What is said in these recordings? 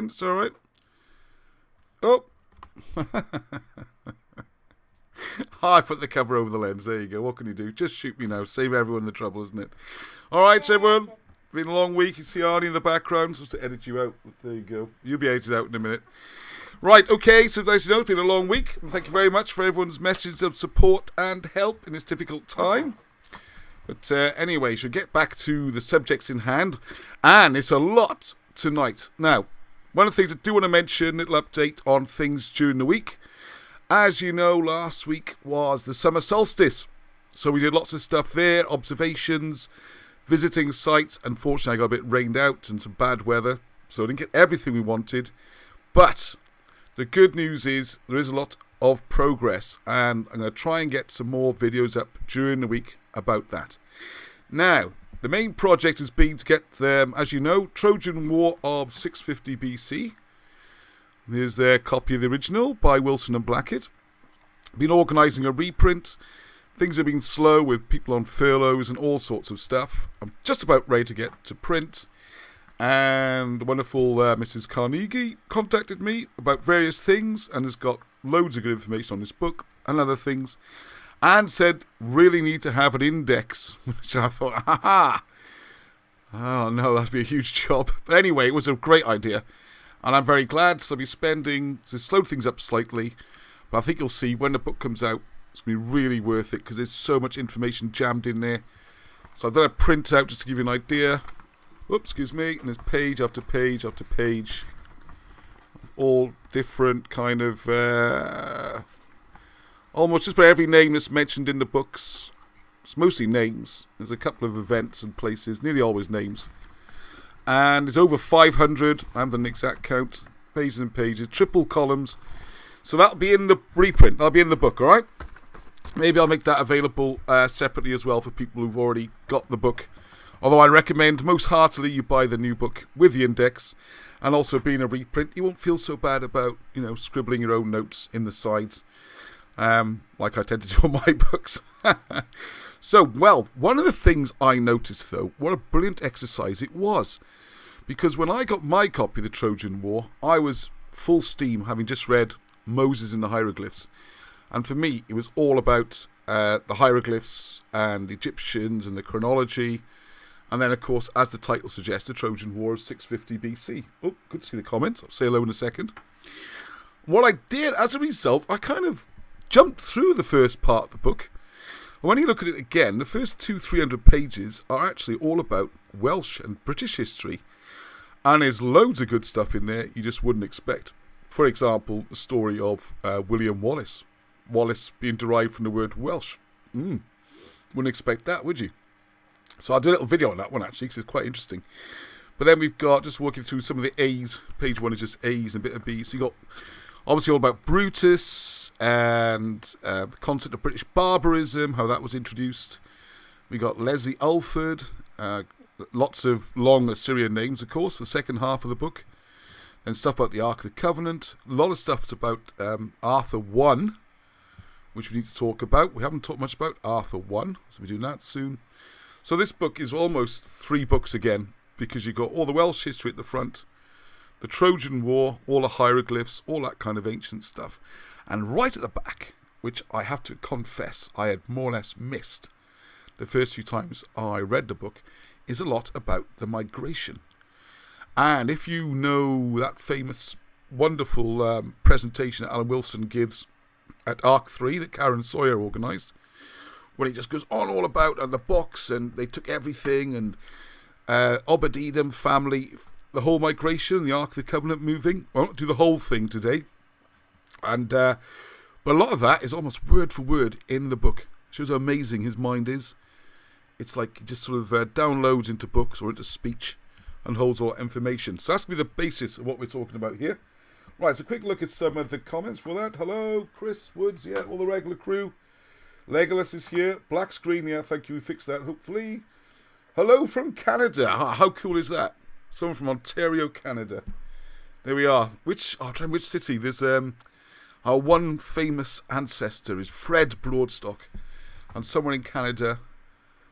It's all right. Oh. I put the cover over the lens. There you go. What can you do? Just shoot me now. Save everyone the trouble, isn't it? All right, so everyone. Been a long week. You see Arnie in the background. Supposed to edit you out. There you go. You'll be edited out in a minute. Right, okay. So as you know, it's been a long week. And thank you very much for everyone's messages of support and help in this difficult time. But anyway, so get back to the subjects in hand. And it's a lot tonight. Now, one of the things I do want to mention, a little update on things during the week. As you know, last week was the summer solstice. So we did lots of stuff there, observations, visiting sites. Unfortunately, I got a bit rained out and some bad weather, so I didn't get everything we wanted. But the good news is there is a lot of progress, and I'm going to try and get some more videos up during the week about that. Now, the main project has been to get them, as you know, Trojan War of 650 BC. Here's their copy of the original by Wilson and Blackett. Been organising a reprint. Things have been slow with people on furloughs and all sorts of stuff. I'm just about ready to get to print. And the wonderful Mrs. Carnegie contacted me about various things and has got loads of good information on this book and other things. And said, really need to have an index. Which I thought, oh no, that'd be a huge job. But anyway, it was a great idea. And I'm very glad, so I'll be spending, to slow things up slightly, but I think you'll see when the book comes out, it's going to be really worth it, because there's so much information jammed in there. So I've done a printout just to give you an idea. Oops, excuse me, and there's page after page after page. All different kind of, almost just about every name that's mentioned in the books. It's mostly names. There's a couple of events and places, nearly always names. And it's over 500, I haven't done an exact count, pages and pages, triple columns. So that'll be in the reprint, that'll be in the book, alright? Maybe I'll make that available separately as well for people who've already got the book. Although I recommend most heartily you buy the new book with the index, and also being a reprint, you won't feel so bad about, scribbling your own notes in the sides, like I tend to do on my books. So, well, one of the things I noticed, though, what a brilliant exercise it was. Because when I got my copy of the Trojan War, I was full steam, having just read Moses in the Hieroglyphs. And for me, it was all about the hieroglyphs and the Egyptians and the chronology. And then, of course, as the title suggests, the Trojan War of 650 BC. Oh, good to see the comments. I'll say hello in a second. What I did, as a result, I kind of jumped through the first part of the book. When you look at it again, the first 200-300 pages are actually all about Welsh and British history. And there's loads of good stuff in there you just wouldn't expect. For example, the story of William Wallace. Wallace being derived from the word Welsh. Wouldn't expect that, would you? So I'll do a little video on that one, actually, because it's quite interesting. But then we've got, just walking through some of the A's. Page 1 is just A's and a bit of B's. So you've got obviously all about Brutus and the concept of British barbarism, how that was introduced. We got Leslie Ulford, lots of long Assyrian names, of course, for the second half of the book. And stuff about the Ark of the Covenant. A lot of stuff about Arthur I, which we need to talk about. We haven't talked much about Arthur I, so we'll be doing that soon. So this book is almost 3 books again, because you've got all the Welsh history at the front, the Trojan War, all the hieroglyphs, all that kind of ancient stuff. And right at the back, which I have to confess I had more or less missed the first few times I read the book, is a lot about the migration. And if you know that famous, wonderful presentation that Alan Wilson gives at Arc 3 that Karen Sawyer organised, when he just goes on all about the box and they took everything and Obed-Edom family, the whole migration, the Ark of the Covenant moving. I won't do the whole thing today. And but a lot of that is almost word for word in the book. It shows how amazing his mind is. It's like he just sort of downloads into books or into speech and holds all that information. So that's going to be the basis of what we're talking about here. Right, so quick look at some of the comments for that. Hello, Chris Woods, yeah, all the regular crew. Legolas is here. Black screen, yeah, thank you, we fixed that, hopefully. Hello from Canada. How cool is that? Someone from Ontario, Canada. There we are. Which city? There's our one famous ancestor is Fred Broadstock. And somewhere in Canada,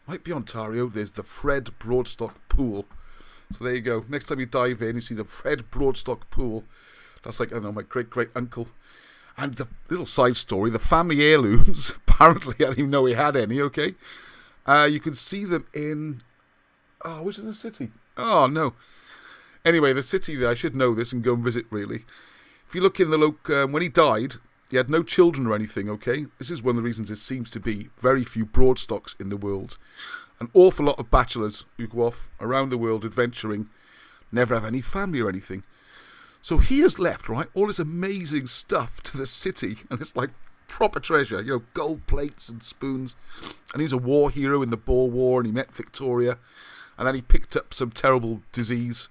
might be Ontario, there's the Fred Broadstock Pool. So there you go. Next time you dive in, you see the Fred Broadstock pool. That's like, I don't know, my great-great-uncle. And the little side story, the family heirlooms, apparently, I didn't even know he had any, okay? You can see them in... Oh, which is the city? Oh, no. Anyway, the city there, I should know this and go and visit, really. If you look in the when he died, he had no children or anything, okay? This is one of the reasons there seems to be very few Broadstocks in the world. An awful lot of bachelors who go off around the world adventuring, never have any family or anything. So he has left, right, all this amazing stuff to the city, and it's like proper treasure, you know, gold plates and spoons. And he was a war hero in the Boer War, and he met Victoria, and then he picked up some terrible disease,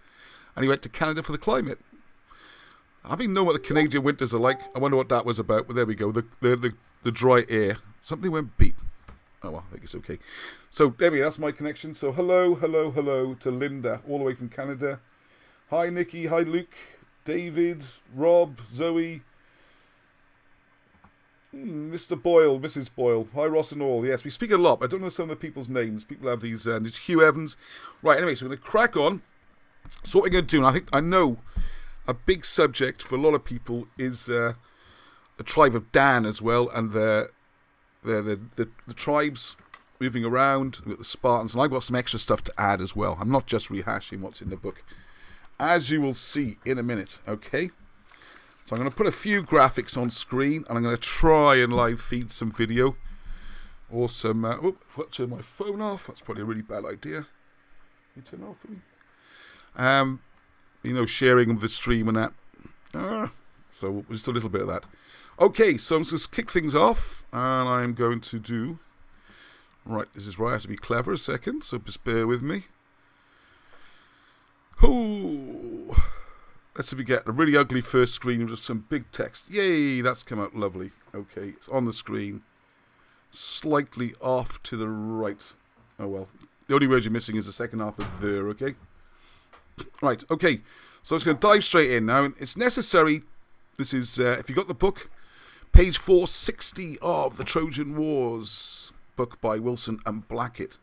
and he went to Canada for the climate. I don't know what the Canadian winters are like. I wonder what that was about, but there we go, the dry air. Something went beep. Oh, well, I think it's okay. So, there we go, that's my connection. So, hello to Linda, all the way from Canada. Hi, Nikki. Hi, Luke. David, Rob, Zoe, Mr. Boyle, Mrs. Boyle. Hi, Ross and all. Yes, we speak a lot. I don't know some of the people's names. People have these. There's Hugh Evans. Right, anyway, so we're going to crack on. So what we're going to do, and I know a big subject for a lot of people is the tribe of Dan as well, and the tribes moving around. We've got the Spartans, and I've got some extra stuff to add as well. I'm not just rehashing what's in the book, as you will see in a minute, okay? So I'm going to put a few graphics on screen, and I'm going to try and live feed some video. Or some... if I turn my phone off, that's probably a really bad idea. Can you turn it off for me? You know, sharing the stream and that. So just a little bit of that. Okay, so I'm just kick things off, and I'm going to do... Right, this is where I have to be clever a second, so just bear with me. Oh, let's see if we get a really ugly first screen with some big text. Yay, that's come out lovely. Okay, it's on the screen. Slightly off to the right. Oh well, the only word you're missing is the second half of there, okay? Right, okay, so I'm just going to dive straight in now. It's necessary, this is, if you got the book, page 460 of the Trojan Wars, book by Wilson and Blackett.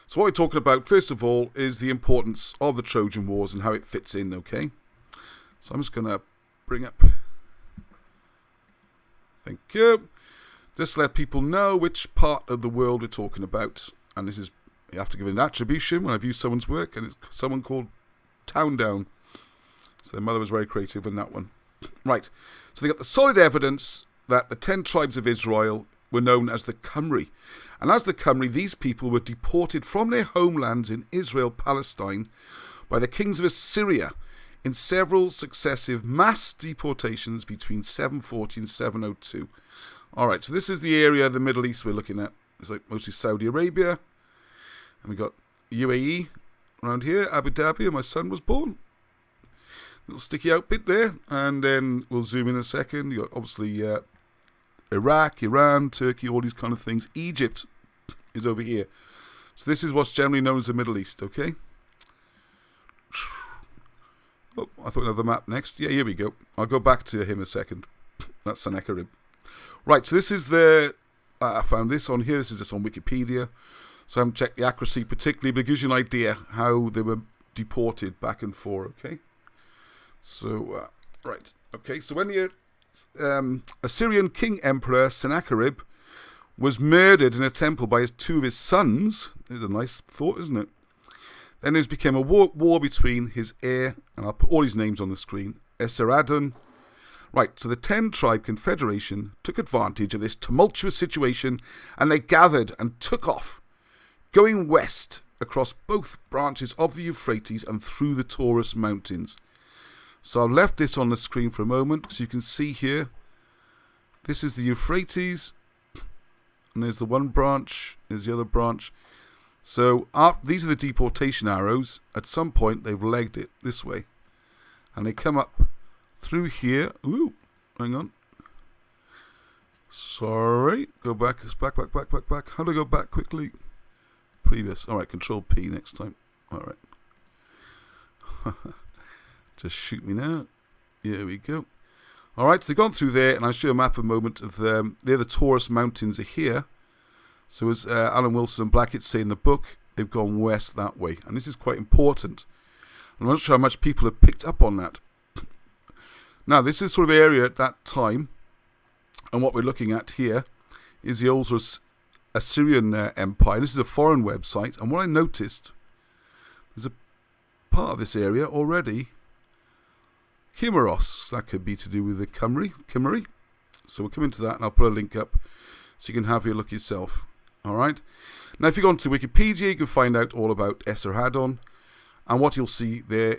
So what we're talking about, first of all, is the importance of the Trojan Wars and how it fits in, okay? So I'm just going to bring up... Thank you. Just let people know which part of the world we're talking about. And this is... You have to give an attribution when I view someone's work, and it's someone called Town Down. So their mother was very creative in that one. Right. So they got the solid evidence that the 10 tribes of Israel were known as the Khumry. And as the Khumry, these people were deported from their homelands in Israel, Palestine, by the kings of Assyria in several successive mass deportations between 740 and 702. Alright, so this is the area of the Middle East we're looking at. It's like mostly Saudi Arabia. And we got UAE around here, Abu Dhabi, where my son was born. Little sticky out bit there. And then we'll zoom in a second. You got obviously... Iraq, Iran, Turkey, all these kind of things. Egypt is over here. So this is what's generally known as the Middle East, okay? Oh, I thought another map next. Yeah, here we go. I'll go back to him a second. That's Sennacherib. Right, so this is the... I found this on here. This is just on Wikipedia. So I haven't checked the accuracy particularly, but it gives you an idea how they were deported back and forth, okay? So, right. Okay, so when the Assyrian king emperor Sennacherib was murdered in a temple by two of his sons. There's a nice thought, isn't it? Then there became a war between his heir, and I'll put all his names on the screen, Esarhaddon. Right, so the 10-tribe confederation took advantage of this tumultuous situation, and they gathered and took off, going west across both branches of the Euphrates and through the Taurus Mountains. So I've left this on the screen for a moment, so you can see here, this is the Euphrates, and there's the one branch, there's the other branch. So these are the deportation arrows. At some point, they've legged it this way, and they come up through here. Ooh, hang on. Sorry, go back, it's back. How do I go back quickly? Previous. All right, Control P next time. All right. Just shoot me now. Here we go. All right, so they've gone through there, and I'll show you a map in a moment of them. There, the Taurus Mountains are here. So as Alan Wilson and Blackett say in the book, they've gone west that way. And this is quite important, I'm not sure how much people have picked up on that. Now, this is sort of area at that time, and what we're looking at here is the old sort of Assyrian Empire. This is a foreign website, and what I noticed, there's a part of this area already, Chimeros. That could be to do with the Khumry. So we'll come into that, and I'll put a link up so you can have your look yourself. All right. Now, if you go onto Wikipedia, you can find out all about Esarhaddon, and what you'll see there,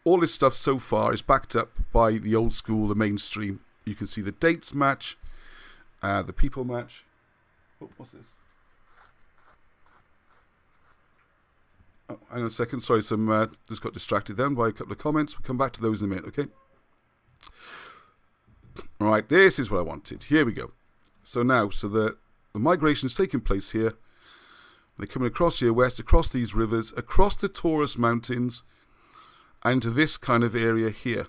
all this stuff so far is backed up by the old school, the mainstream. You can see the dates match, the people match. Oh, what's this? Oh, hang on a second. Sorry, just got distracted then by a couple of comments. We'll come back to those in a minute, okay? All right, this is what I wanted. Here we go. So now, the migration's taking place here. They're coming across here west, across these rivers, across the Taurus Mountains, and to this kind of area here.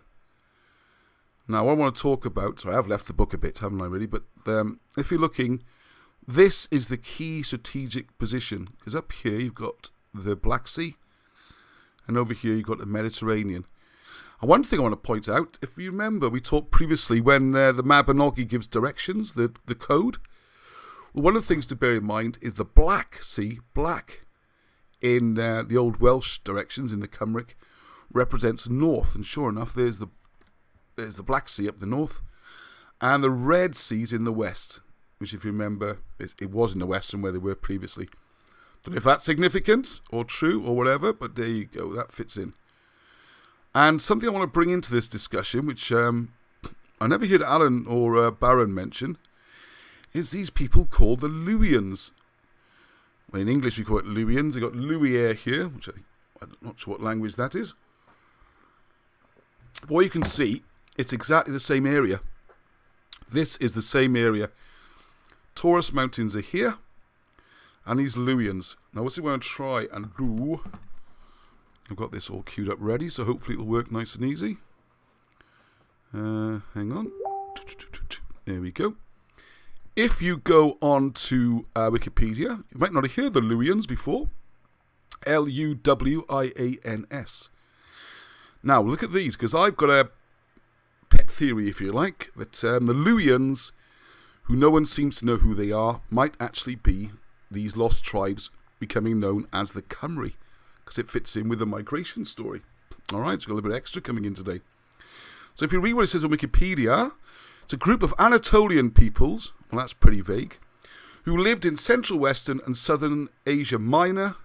Now, what I want to talk about, so I have left the book a bit, haven't I really? But if you're looking, this is the key strategic position. Because up here you've got the Black Sea, and over here you've got the Mediterranean. And one thing I want to point out, if you remember, we talked previously when the Mabinogi gives directions, the code. Well, one of the things to bear in mind is the Black Sea, black, in the old Welsh directions, in the Cymric, represents north. And sure enough, there's the Black Sea up the north, and the Red Sea's in the west, which, if you remember, it was in the west from where they were previously. Don't know if that's significant or true or whatever, but there you go, that fits in. And something I want to bring into this discussion, which I never heard Alan or Baron mention, is these people called the Luwians. Well, in English we call it Luwians. They've got Louis here, which I'm not sure what language that is. But what you can see, it's exactly the same area. This is the same area. Taurus Mountains are here, and these Luwians. Now, what's it going to try and do? I've got this all queued up ready, so hopefully it'll work nice and easy. Hang on. There we go. If you go on to Wikipedia, you might not have heard the Luwians before. Luwians. Now, look at these, because I've got a pet theory, if you like, that the Luwians, who no one seems to know who they are, might actually be these lost tribes becoming known as the Khumry, because it fits in with the migration story. All right, so we've got a little bit extra coming in today. So if you read what it says on Wikipedia, it's a group of Anatolian peoples, well, that's pretty vague, who lived in central western and southern Asia Minor,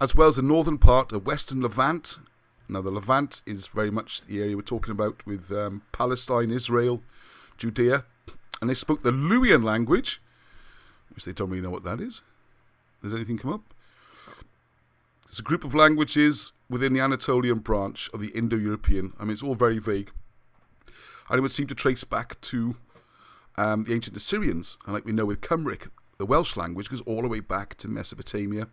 as well as the northern part of western Levant. Now, the Levant is very much the area we're talking about with Palestine, Israel, Judea. And they spoke the Luwian language, which they don't really know what that is. Does anything come up? It's a group of languages within the Anatolian branch of the Indo-European. I mean, it's all very vague. And it would seem to trace back to the ancient Assyrians. And like we know with Cymric, the Welsh language goes all the way back to Mesopotamia.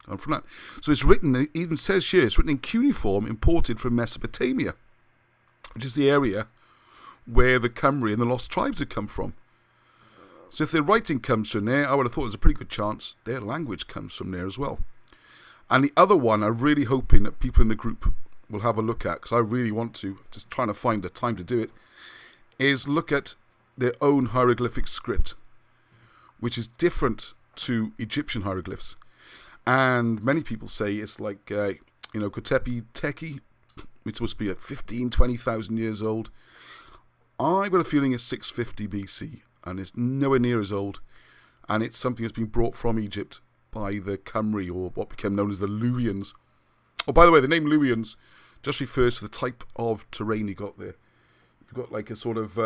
And from that. So it's written, it even says here, it's written in cuneiform, imported from Mesopotamia, which is the area where the Camry and the lost tribes have come from. So if their writing comes from there, I would have thought there's a pretty good chance their language comes from there as well. And the other one I'm really hoping that people in the group will have a look at, because I really want to, just trying to find the time to do it, is look at their own hieroglyphic script, which is different to Egyptian hieroglyphs. And many people say it's like, Kotepi Teki, it's supposed to be like 15, 20,000 years old. I've got a feeling it's 650 BC, and it's nowhere near as old. And it's something that's been brought from Egypt by the Camry, or what became known as the Luwians. Oh, by the way, the name Luwians just refers to the type of terrain you got there. You've got like a sort of,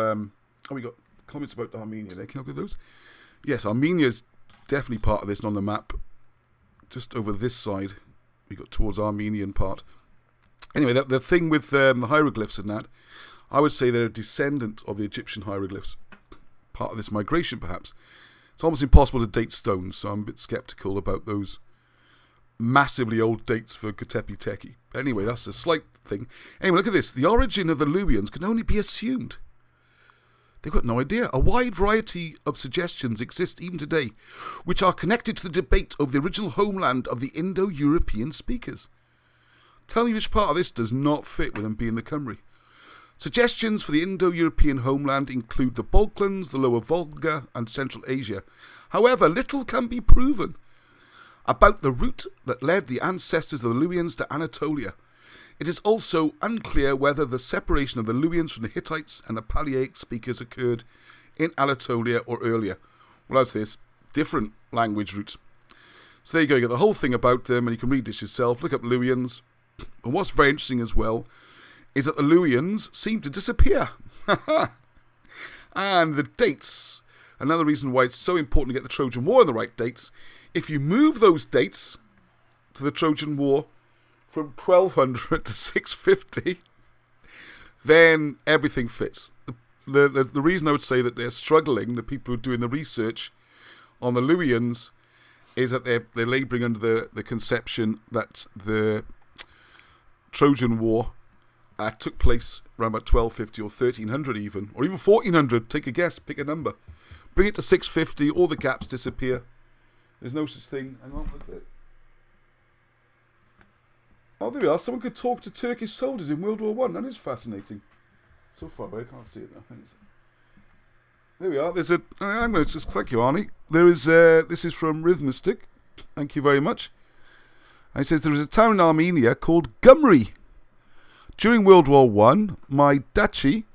we got comments about Armenia there. Can you look at those? Yes, Armenia is definitely part of this, and on the map, just over this side, we got towards Armenian part. Anyway, the thing with the hieroglyphs and that, I would say they're a descendant of the Egyptian hieroglyphs. Part of this migration, perhaps. It's almost impossible to date stones, so I'm a bit sceptical about those massively old dates for Kotepi Teki. Anyway, that's a slight thing. Anyway, look at this. The origin of the Luwians can only be assumed. They've got no idea. A wide variety of suggestions exist even today, which are connected to the debate over the original homeland of the Indo-European speakers. Tell me which part of this does not fit with them being the Khumry. Suggestions for the Indo-European homeland include the Balkans, the Lower Volga, and Central Asia. However, little can be proven about the route that led the ancestors of the Luwians to Anatolia. It is also unclear whether the separation of the Luwians from the Hittites and the Paliaic speakers occurred in Anatolia or earlier. Well, that's this different language route. So there you go, you get the whole thing about them, and you can read this yourself. Look up Luwians. And what's very interesting as well is that the Luwians seem to disappear. And the dates, another reason why it's so important to get the Trojan War in the right dates, if you move those dates to the Trojan War from 1200 to 650, then everything fits. The reason I would say that they're struggling, the people who are doing the research on the Luwians, is that they're labouring under the conception that the Trojan War took place around about 1250 or 1300 even, or even 1400, take a guess, pick a number. Bring it to 650, all the gaps disappear. There's no such thing. Hang on, look at it. Oh, there we are. Someone could talk to Turkish soldiers in World War One. That is fascinating. So far away, I can't see it now. There we are. I'm going to just thank you, Arnie. There is. This is from Rhythmistic. Thank you very much. And it says there is a town in Armenia called Khumry. During World War One, my Dachi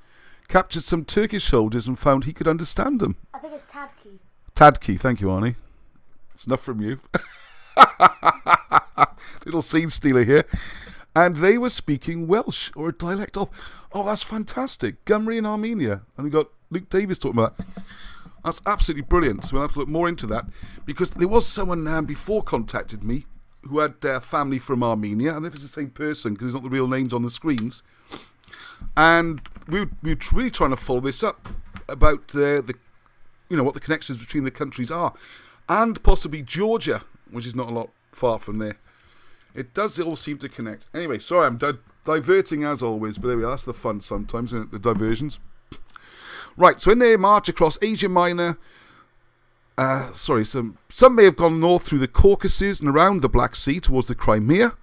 captured some Turkish soldiers and found he could understand them. I think it's Tadki. Tadki, thank you, Arnie. It's enough from you. Little scene stealer here. And they were speaking Welsh, or a dialect of. Oh, that's fantastic. Khumry in Armenia. And we got Luke Davis talking about that. That's absolutely brilliant. So we'll have to look more into that. Because there was someone before contacted me who had family from Armenia. I don't know if it's the same person, because it's not the real names on the screens. And we were really trying to follow this up about what the connections between the countries are. And possibly Georgia, which is not a lot far from there. It does all seem to connect. Anyway, sorry, I'm diverting as always, but there we are. That's the fun sometimes, isn't it? The diversions. Right, so in their march across Asia Minor, some may have gone north through the Caucasus and around the Black Sea towards the Crimea.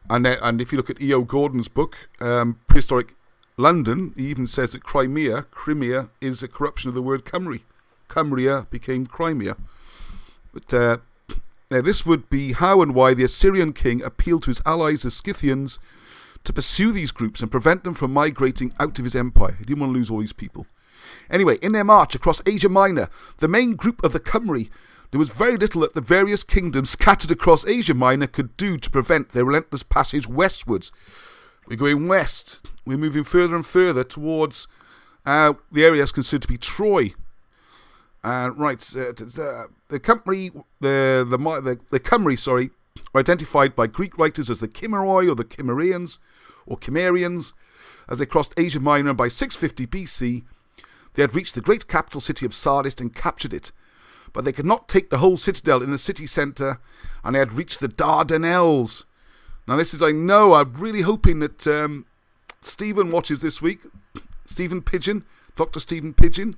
And if you look at E.O. Gordon's book, Prehistoric London, he even says that Crimea is a corruption of the word Camry. Cymria became Crimea. But this would be how and why the Assyrian king appealed to his allies, the Scythians, to pursue these groups and prevent them from migrating out of his empire. He didn't want to lose all these people. Anyway, in their march across Asia Minor, the main group of the Khumry, there was very little that the various kingdoms scattered across Asia Minor could do to prevent their relentless passage westwards. We're going west. We're moving further and further towards the area that's considered to be Troy. The Khumry, were identified by Greek writers as the Chimmeroi or the Cimmerians or Cimmerians. As they crossed Asia Minor by 650 BC, they had reached the great capital city of Sardis and captured it. But they could not take the whole citadel in the city centre, and they had reached the Dardanelles. Now this is, I'm really hoping that Stephen watches this week. Stephen Pigeon, Dr. Stephen Pigeon.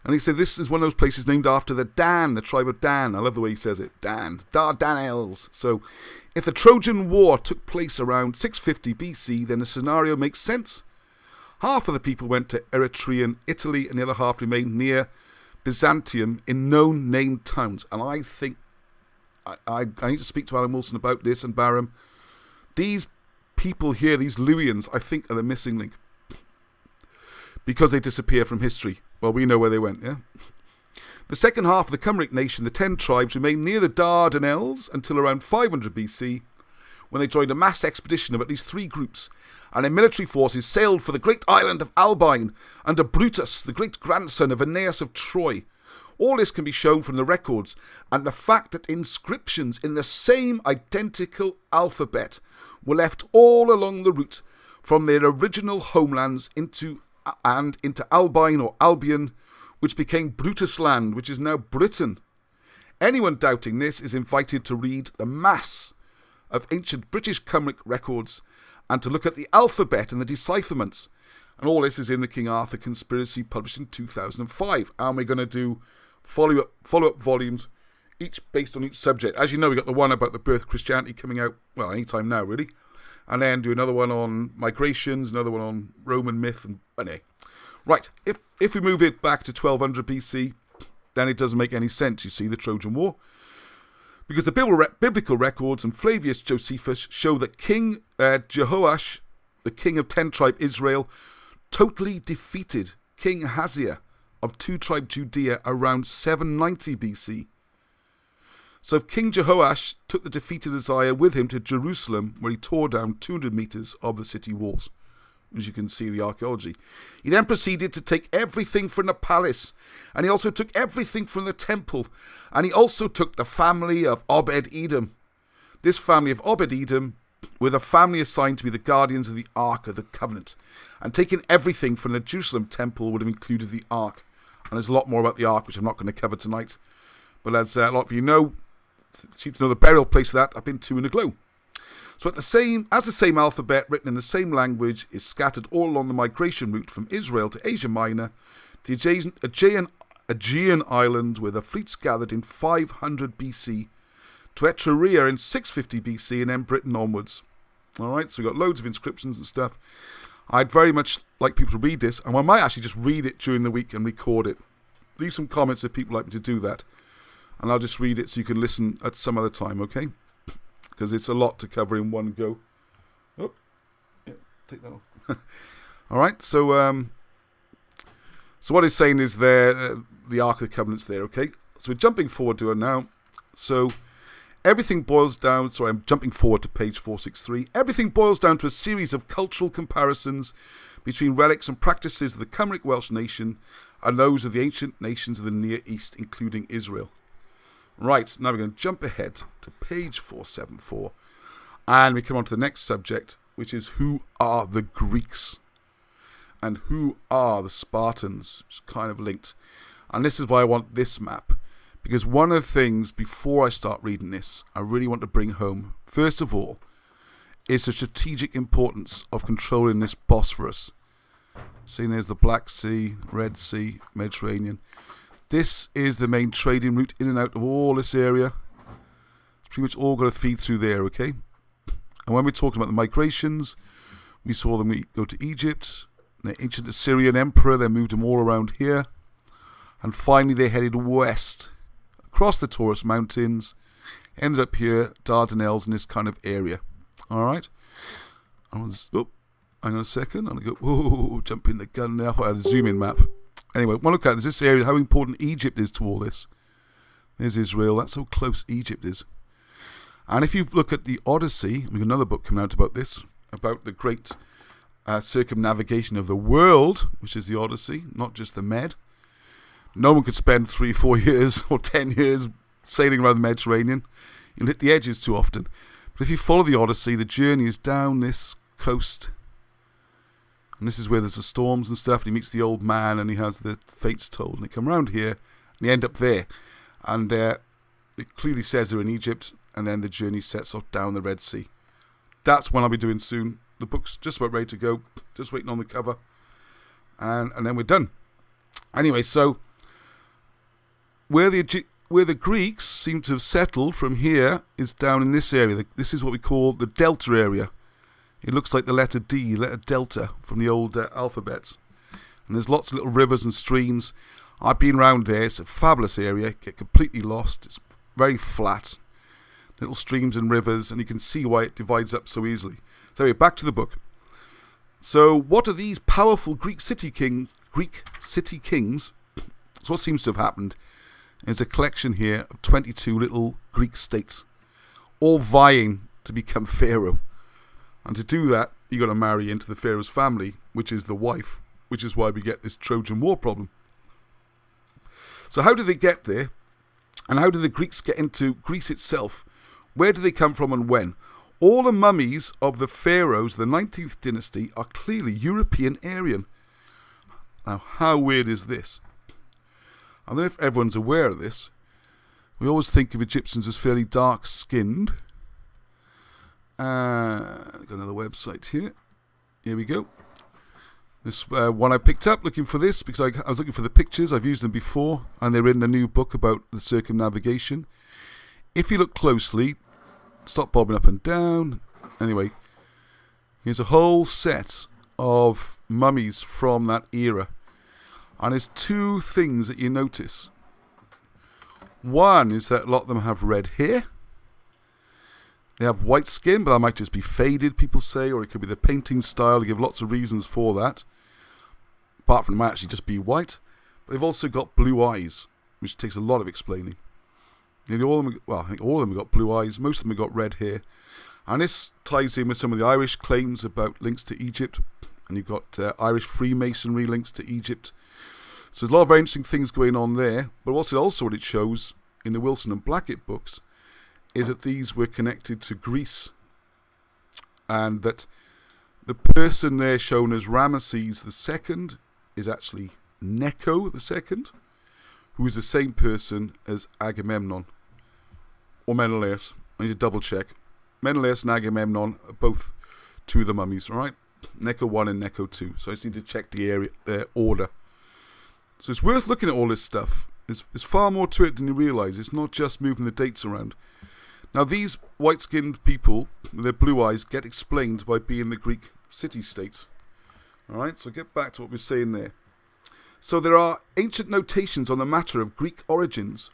And he said this is one of those places named after the tribe of Dan. I love the way he says it. Dan. Dardanelles. So, if the Trojan War took place around 650 BC, then the scenario makes sense. Half of the people went to Eritrean Italy, and the other half remained near Byzantium in known named towns. And I think, I need to speak to Alan Wilson about this and Barham. These people here, these Luwians, I think are the missing link. Because they disappear from history. Well, we know where they went, yeah? The second half of the Khumric nation, the 10 tribes, remained near the Dardanelles until around 500 BC, when they joined a mass expedition of at least 3 groups, and their military forces sailed for the great island of Albyne under Brutus, the great grandson of Aeneas of Troy. All this can be shown from the records, and the fact that inscriptions in the same identical alphabet were left all along the route from their original homelands into Albyne or Albion, which became Brutus land, which is now Britain. Anyone doubting this is invited to read the mass of ancient British Khumric records and to look at the alphabet and the decipherments. And all this is in the King Arthur Conspiracy, published in 2005. And we're going to do follow-up volumes, each based on each subject. As you know, we got the one about the birth of Christianity coming out, well, anytime now, really. and then do another one on migrations, another one on Roman myth, and anyway. Right, if we move it back to 1200 BC, then it doesn't make any sense, you see, the Trojan War. Because the biblical records and Flavius Josephus show that King Jehoash, the king of 10-tribe Israel, totally defeated King Ahaziah of 2-tribe Judea around 790 BC. So King Jehoash took the defeated Uzziah with him to Jerusalem, where he tore down 200 meters of the city walls, as you can see the archaeology. He then proceeded to take everything from the palace, and he also took everything from the temple, and he also took the family of Obed-Edom. This family of Obed-Edom were the family assigned to be the guardians of the Ark of the Covenant, and taking everything from the Jerusalem temple would have included the Ark. And there's a lot more about the Ark, which I'm not going to cover tonight. But as a lot of you know, seem to know the burial place of that, I've been to in a glow. So the same alphabet written in the same language is scattered all along the migration route from Israel to Asia Minor, the adjacent Aegean islands, where the fleets gathered in 500 BC, to Etruria in 650 BC, and then Britain onwards. Alright, so we've got loads of inscriptions and stuff. I'd very much like people to read this, and I might actually just read it during the week and record it. Leave some comments if people like me to do that, and I'll just read it so you can listen at some other time, okay? Because it's a lot to cover in one go. Oh, yeah, take that off. Alright, so what it's saying is there, the Ark of the Covenant's there, okay? So we're jumping forward to it now. So everything boils down, sorry, I'm jumping forward to page 463. Everything boils down to a series of cultural comparisons between relics and practices of the Khumric Welsh nation and those of the ancient nations of the Near East, including Israel. Right, now we're going to jump ahead to page 474, and we come on to the next subject, which is who are the Greeks and who are the Spartans, which is kind of linked. And this is why I want this map, because one of the things before I start reading this, I really want to bring home, first of all, is the strategic importance of controlling this Bosphorus. Seeing there's the Black Sea, Red Sea, Mediterranean. This is the main trading route in and out of all this area. It's pretty much all got to feed through there, okay? And when we're talking about the migrations, we saw them go to Egypt. The ancient Assyrian emperor, they moved them all around here. And finally they headed west, across the Taurus Mountains, ended up here, Dardanelles, in this kind of area. Alright? Hang on a second. I'm going to go, whoa, jumping the gun now. I had a zoom in map. Anyway, one look at this area, how important Egypt is to all this. There's Israel. That's how close Egypt is. And if you look at the Odyssey, we've got another book coming out about this, about the great circumnavigation of the world, which is the Odyssey, not just the Med. No one could spend 3-4 years or 10 years sailing around the Mediterranean. You'll hit the edges too often. But if you follow the Odyssey, the journey is down this coast. And this is where there's the storms and stuff. And he meets the old man and he has the fates told. And they come around here and they end up there. And it clearly says they're in Egypt. And then the journey sets off down the Red Sea. That's what I'll be doing soon. The book's just about ready to go. Just waiting on the cover. And then we're done. Anyway, so where the Greeks seem to have settled from here is down in this area. This is what we call the Delta area. It looks like the letter D, letter Delta, from the old alphabets. And there's lots of little rivers and streams. I've been around there. It's a fabulous area. Get completely lost. It's very flat. Little streams and rivers, and you can see why it divides up so easily. So anyway, back to the book. So what are these powerful Greek city kings? So what seems to have happened is a collection here of 22 little Greek states, all vying to become pharaoh. And to do that, you got to marry into the pharaoh's family, which is the wife, which is why we get this Trojan War problem. So how did they get there? And how did the Greeks get into Greece itself? Where do they come from and when? All the mummies of the pharaohs of the 19th dynasty are clearly European Aryan. Now, how weird is this? I don't know if everyone's aware of this. We always think of Egyptians as fairly dark-skinned. I've got another website here. Here we go. This one I picked up looking for this because I was looking for the pictures. I've used them before, and they're in the new book about the circumnavigation. If you look closely, stop bobbing up and down. Anyway, Here's a whole set of mummies from that era. And there's two things that you notice. One is that a lot of them have red hair. They have white skin, but that might just be faded, people say, or it could be the painting style. They give lots of reasons for that. Apart from them actually just be white. But they've also got blue eyes, which takes a lot of explaining. Nearly all of them, well, I think all of them have got blue eyes. Most of them have got red hair. And this ties in with some of the Irish claims about links to Egypt. And you've got Irish Freemasonry links to Egypt. So there's a lot of very interesting things going on there. But also what it shows in the Wilson and Blackett books is that these were connected to Greece. And that the person there shown as Ramesses II is actually Necho II, who is the same person as Agamemnon. Or Menelaus. I need to double check. Menelaus and Agamemnon are both two of the mummies, alright? Necho 1 and Necho 2. So I just need to check the order. So it's worth looking at all this stuff. There's far more to it than you realise. It's not just moving the dates around. Now these white-skinned people with their blue eyes get explained by being the Greek city-states. Alright, so get back to what we're saying there. So there are ancient notations on the matter of Greek origins,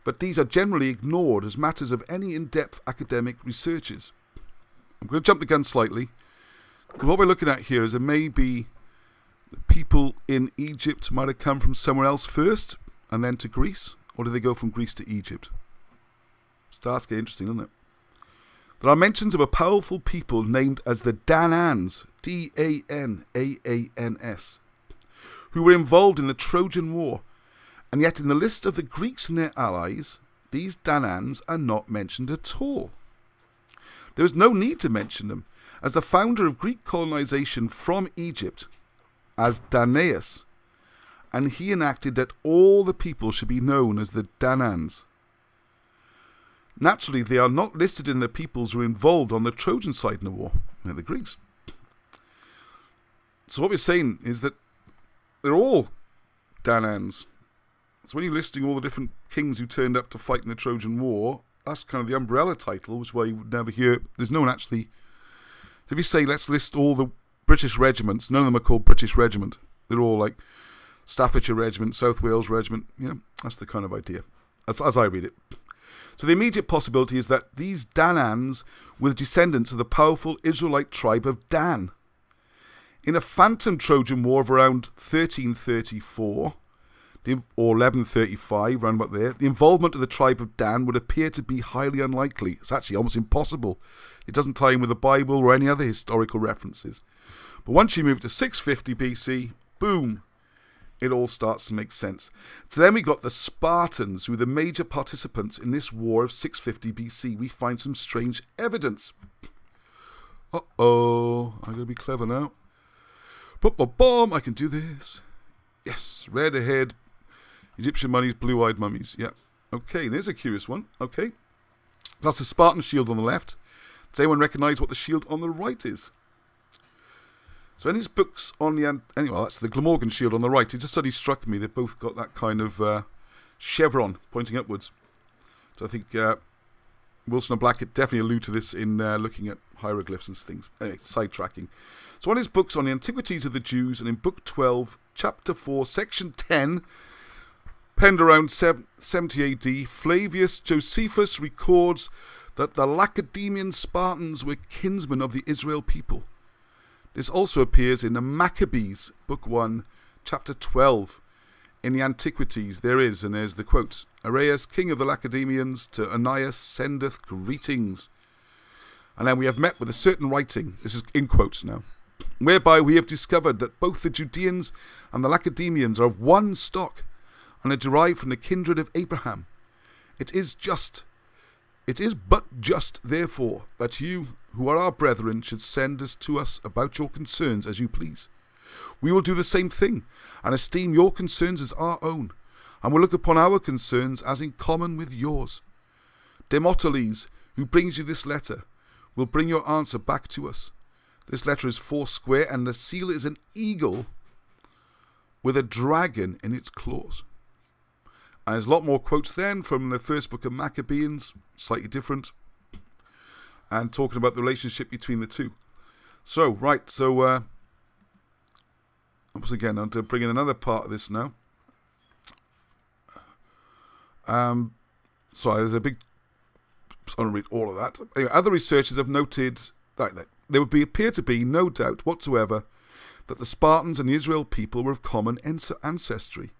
but these are generally ignored as matters of any in-depth academic researches. I'm going to jump the gun slightly. What we're looking at here is that maybe the people in Egypt might have come from somewhere else first and then to Greece, or did they go from Greece to Egypt? Starts getting interesting, doesn't it? There are mentions of a powerful people named as the Daanites, Danaans, who were involved in the Trojan War, and yet in the list of the Greeks and their allies, these Daanites are not mentioned at all. There is no need to mention them, as the founder of Greek colonization from Egypt, as Danaus, and he enacted that all the people should be known as the Daanites. Naturally, they are not listed in the peoples who were involved on the Trojan side in the war, the Greeks. So what we're saying is that they're all Daanites. So when you're listing all the different kings who turned up to fight in the Trojan War, that's kind of the umbrella title, which is why you would never hear, there's no one actually, so if you say let's list all the British regiments, none of them are called British Regiment. They're all like Staffordshire Regiment, South Wales Regiment, that's the kind of idea, as I read it. So the immediate possibility is that these Daanites were descendants of the powerful Israelite tribe of Dan. In a phantom Trojan War of around 1334, or 1135, around about there, the involvement of the tribe of Dan would appear to be highly unlikely. It's actually almost impossible. It doesn't tie in with the Bible or any other historical references. But once you move to 650 BC, boom, it all starts to make sense. So then we got the Spartans, who were the major participants in this war of 650 BC. We find some strange evidence. Uh-oh, I'm going to be clever now. Boom, I can do this. Yes, red-haired Egyptian mummies, blue-eyed mummies. Yeah. Okay, there's a curious one. Okay. That's the Spartan shield on the left. Does anyone recognise what the shield on the right is? So in his books on the... Anyway, that's the Glamorgan shield on the right. It just suddenly struck me. They've both got that kind of chevron pointing upwards. So I think Wilson and Blackett definitely allude to this in looking at hieroglyphs and things. Anyway, sidetracking. So on his books on the antiquities of the Jews, and in Book 12, Chapter 4, Section 10, penned around 70 AD, Flavius Josephus records that the Lacedaemonian Spartans were kinsmen of the Israel people. This also appears in the Maccabees, Book 1, Chapter 12. In the Antiquities there is, and there's the quote, Arius, king of the Lacedaemonians, to Anius sendeth greetings. And then we have met with a certain writing, this is in quotes now, whereby we have discovered that both the Judeans and the Lacedaemonians are of one stock, and are derived from the kindred of Abraham. It is but just, therefore, that you, who are our brethren, should send us to us about your concerns as you please. We will do the same thing, and esteem your concerns as our own, and will look upon our concerns as in common with yours. Demoteles, who brings you this letter, will bring your answer back to us. This letter is 4 square, and the seal is an eagle with a dragon in its claws. And there's a lot more quotes then from the first book of Maccabees, slightly different, and talking about the relationship between the two. So, once again, I'm to bring in another part of this now. Sorry, there's a big... I don't read all of that. Anyway, other researchers have noted that there would appear to be no doubt whatsoever that the Spartans and the Israel people were of common ancestry.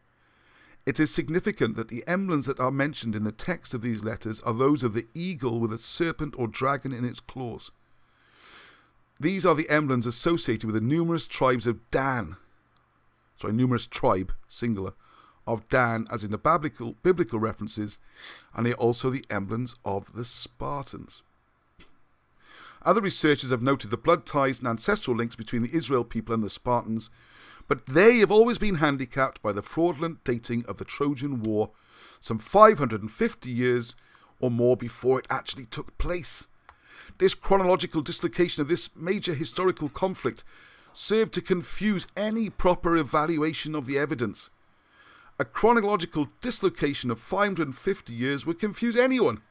It is significant that the emblems that are mentioned in the text of these letters are those of the eagle with a serpent or dragon in its claws. These are the emblems associated with the numerous tribes of Dan. Numerous tribe, singular, of Dan, as in the biblical references, and they are also the emblems of the Spartans. Other researchers have noted the blood ties and ancestral links between the Israel people and the Spartans, but they have always been handicapped by the fraudulent dating of the Trojan War, some 550 years or more before it actually took place. This chronological dislocation of this major historical conflict served to confuse any proper evaluation of the evidence. A chronological dislocation of 550 years would confuse anyone.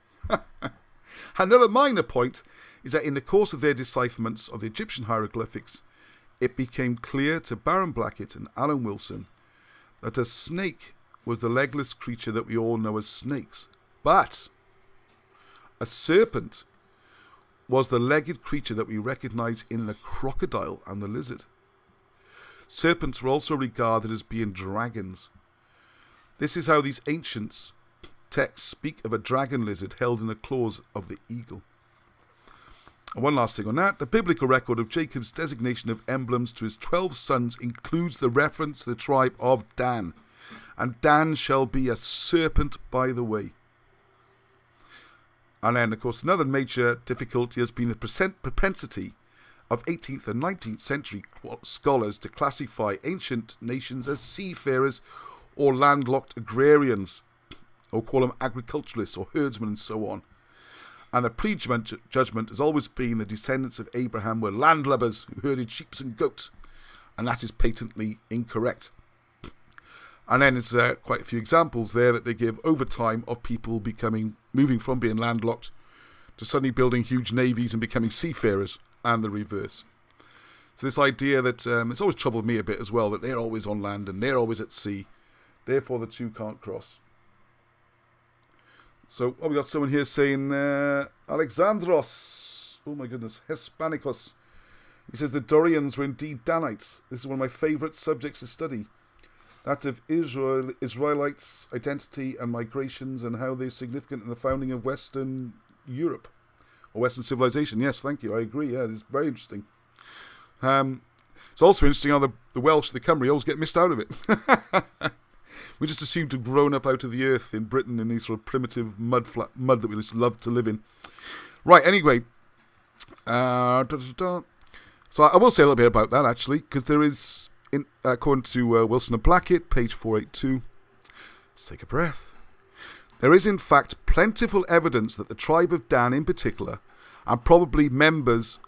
Another minor point is that in the course of their decipherments of the Egyptian hieroglyphics, it became clear to Baron Blackett and Alan Wilson that a snake was the legless creature that we all know as snakes, but a serpent was the legged creature that we recognize in the crocodile and the lizard. Serpents were also regarded as being dragons. This is how these ancient texts speak of a dragon lizard held in the claws of the eagle. And one last thing on that, the biblical record of Jacob's designation of emblems to his 12 sons includes the reference to the tribe of Dan, and Dan shall be a serpent by the way. And then, of course, another major difficulty has been the propensity of 18th and 19th century scholars to classify ancient nations as seafarers or landlocked agrarians, or call them agriculturalists or herdsmen and so on. And the prejudgment has always been the descendants of Abraham were landlubbers who herded sheep and goats, and that is patently incorrect. And then there's quite a few examples there that they give over time of people moving from being landlocked to suddenly building huge navies and becoming seafarers, and the reverse. So this idea that it's always troubled me a bit as well, that they're always on land and they're always at sea, therefore the two can't cross. So we got someone here saying Alexandros, oh my goodness, Hispanicos. He says the Dorians were indeed Daanites. This is one of my favourite subjects to study. That of Israelites' identity and migrations and how they're significant in the founding of Western Europe. Or Western civilization. Yes, thank you. I agree. Yeah, it's very interesting. It's also interesting how the Welsh, the Camry, always get missed out of it. We just assume to have grown up out of the earth in Britain in these sort of primitive mud that we just love to live in. Right, anyway. So I will say a little bit about that, actually, because there is, according to Wilson and Blackett, page 482, let's take a breath. There is, in fact, plentiful evidence that the tribe of Dan in particular, and probably members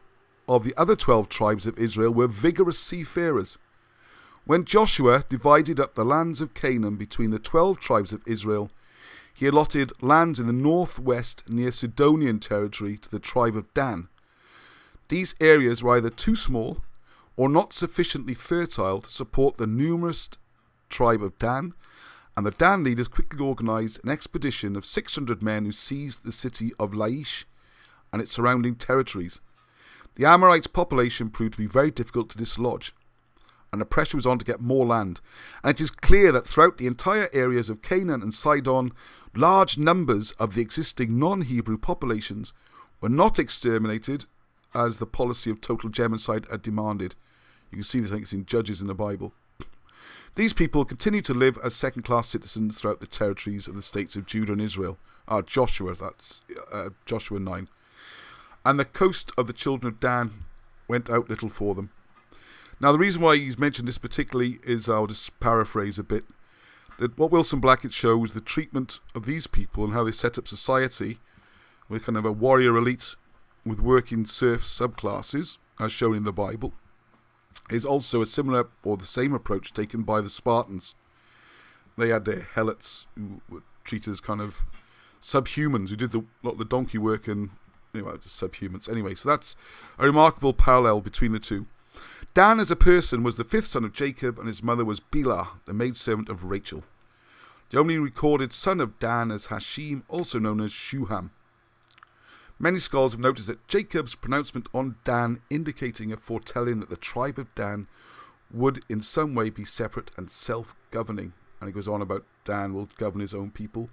of the other 12 tribes of Israel, were vigorous seafarers. When Joshua divided up the lands of Canaan between the 12 tribes of Israel, he allotted lands in the northwest near Sidonian territory to the tribe of Dan. These areas were either too small or not sufficiently fertile to support the numerous tribe of Dan, and the Dan leaders quickly organised an expedition of 600 men who seized the city of Laish and its surrounding territories. The Amorites' population proved to be very difficult to dislodge, and the pressure was on to get more land. And it is clear that throughout the entire areas of Canaan and Sidon, large numbers of the existing non-Hebrew populations were not exterminated as the policy of total genocide had demanded. You can see this, I think it's in Judges in the Bible. These people continued to live as second-class citizens throughout the territories of the states of Judah and Israel. Joshua, that's Joshua 9. And the coast of the children of Dan went out little for them. Now, the reason why he's mentioned this particularly is, I'll just paraphrase a bit, that what Wilson Blackett shows, the treatment of these people and how they set up society with kind of a warrior elite with working serf subclasses, as shown in the Bible, is also a similar or the same approach taken by the Spartans. They had their helots who were treated as kind of subhumans, who did a lot of the donkey work and anyway, just subhumans. Anyway, so that's a remarkable parallel between the two. Dan as a person was the fifth son of Jacob, and his mother was Bilhah, the maidservant of Rachel. The only recorded son of Dan is Hashim, also known as Shuham. Many scholars have noticed that Jacob's pronouncement on Dan indicating a foretelling that the tribe of Dan would in some way be separate and self-governing. And he goes on about Dan will govern his own people.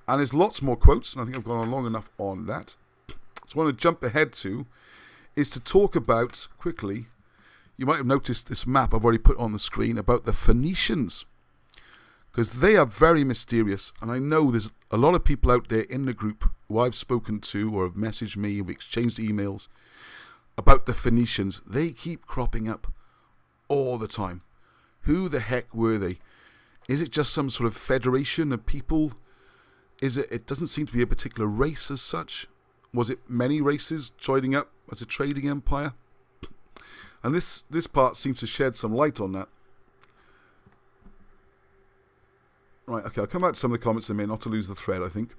And there's lots more quotes, and I think I've gone on long enough on that. So what I want to jump ahead to is to talk about, quickly, you might have noticed this map I've already put on the screen about the Phoenicians. Because they are very mysterious, and I know there's a lot of people out there in the group who I've spoken to or have messaged me, we've exchanged emails about the Phoenicians. They keep cropping up all the time. Who the heck were they? Is it just some sort of federation of people? It doesn't seem to be a particular race as such. Was it many races joining up as a trading empire? And this part seems to shed some light on that. Right, okay, I'll come back to some of the comments in a minute, not to lose the thread, I think.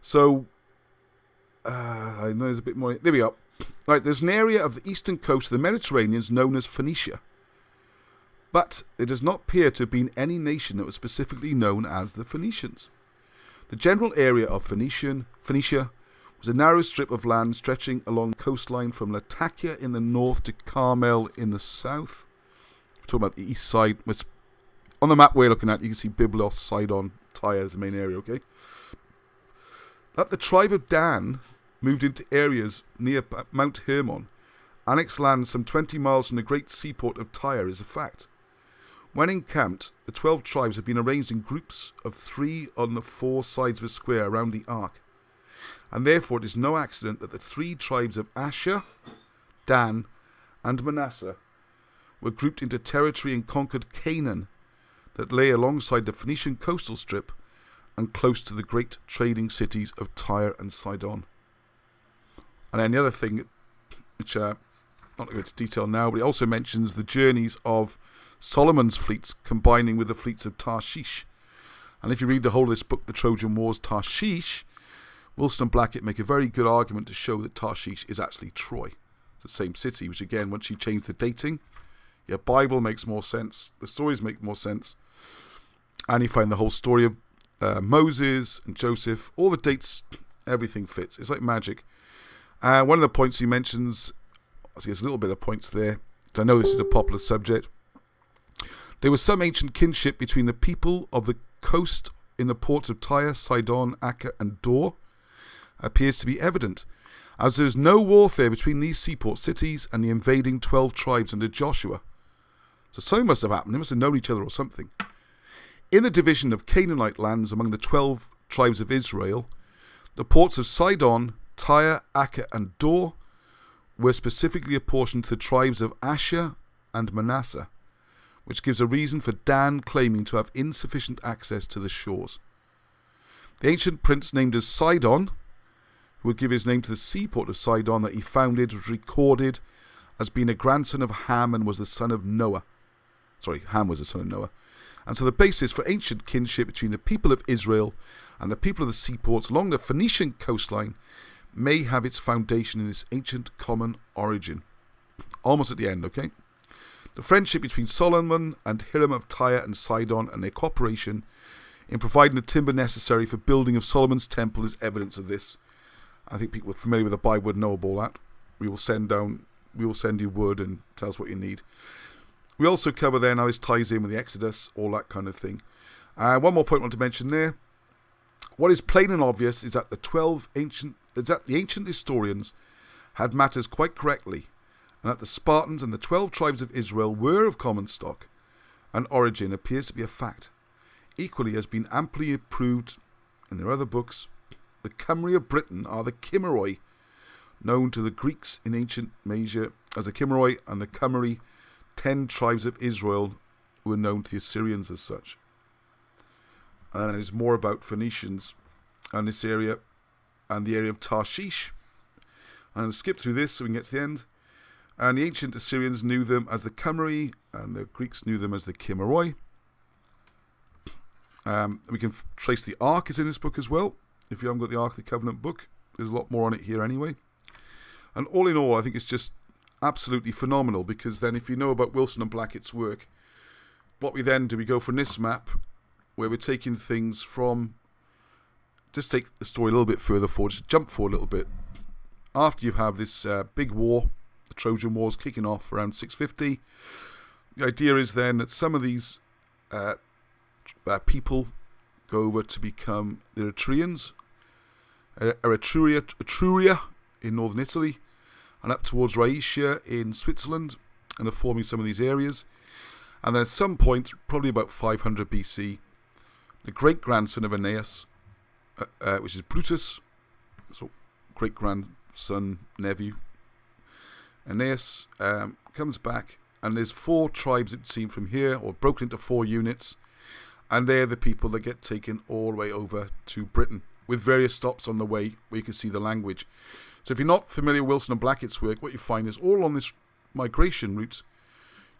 So, I know there's a bit more. There we go. Right, there's an area of the eastern coast of the Mediterranean known as Phoenicia. But it does not appear to have been any nation that was specifically known as the Phoenicians. The general area of Phoenicia was a narrow strip of land stretching along the coastline from Latakia in the north to Carmel in the south. We're talking about the east side. On the map we're looking at, you can see Byblos, Sidon, Tyre as the main area, okay? That the tribe of Dan moved into areas near Mount Hermon, annexed land some 20 miles from the great seaport of Tyre is a fact. When encamped, the 12 tribes have been arranged in groups of 3 on the 4 sides of a square around the ark. And therefore it is no accident that the 3 tribes of Asher, Dan, and Manasseh were grouped into territory and conquered Canaan that lay alongside the Phoenician coastal strip and close to the great trading cities of Tyre and Sidon. And then the other thing, which I'm not going to go into detail now, but it also mentions the journeys of Solomon's fleets combining with the fleets of Tarshish. And if you read the whole of this book, The Trojan Wars, Tarshish, Wilson and Blackett make a very good argument to show that Tarshish is actually Troy. It's the same city, which again, once you change the dating, your Bible makes more sense, the stories make more sense, and you find the whole story of Moses and Joseph, all the dates, everything fits. It's like magic. One of the points he mentions, I think there's a little bit of points there, I know this is a popular subject. There was some ancient kinship between the people of the coast in the ports of Tyre, Sidon, Acca, and Dor appears to be evident, as there is no warfare between these seaport cities and the invading 12 tribes under Joshua. So something must have happened. They must have known each other or something. In the division of Canaanite lands among the 12 tribes of Israel, the ports of Sidon, Tyre, Acca, and Dor were specifically apportioned to the tribes of Asher and Manasseh, which gives a reason for Dan claiming to have insufficient access to the shores. The ancient prince named as Sidon, who would give his name to the seaport of Sidon that he founded, was recorded as being a grandson of Ham and was the son of Noah. Ham was the son of Noah. And so the basis for ancient kinship between the people of Israel and the people of the seaports along the Phoenician coastline may have its foundation in this ancient common origin. Almost at the end, okay? The friendship between Solomon and Hiram of Tyre and Sidon and their cooperation in providing the timber necessary for building of Solomon's temple is evidence of this. I think people familiar with the Bible would know about that. We will send you wood and tell us what you need. We also cover there how this ties in with the Exodus, all that kind of thing. One more point I want to mention there. What is plain and obvious is that the ancient historians had matters quite correctly, and that the Spartans and the 12 tribes of Israel were of common stock, and origin appears to be a fact. Equally has been amply proved in their other books. The Camry of Britain are the Khumry, known to the Greeks in ancient Asia as the Khumry, and the Khumry, 10 tribes of Israel, were known to the Assyrians as such. And there's more about Phoenicians and this area and the area of Tarshish. I'm going to skip through this so we can get to the end. And the ancient Assyrians knew them as the Camry, and the Greeks knew them as the Khumry. We can trace the Ark is in this book as well, if you haven't got the Ark of the Covenant book. There's a lot more on it here anyway. And all in all, I think it's just absolutely phenomenal, because then if you know about Wilson and Blackett's work, what we then do, we go from this map where we're taking things from, just take the story a little bit further forward, just jump forward a little bit. After you have this big war, the Trojan Wars kicking off around 650, the idea is then that some of these people go over to become the Eritreans, Etruria in northern Italy, and up towards Rhaetia in Switzerland, and are forming some of these areas. And then at some point, probably about 500 BC, the great-grandson of Aeneas, which is Brutus, so great-grandson, nephew, Aeneas comes back, and there's 4 tribes it seems from here, or broken into 4 units, and they're the people that get taken all the way over to Britain, with various stops on the way where you can see the language. So if you're not familiar with Wilson and Blackett's work, what you find is all on this migration route,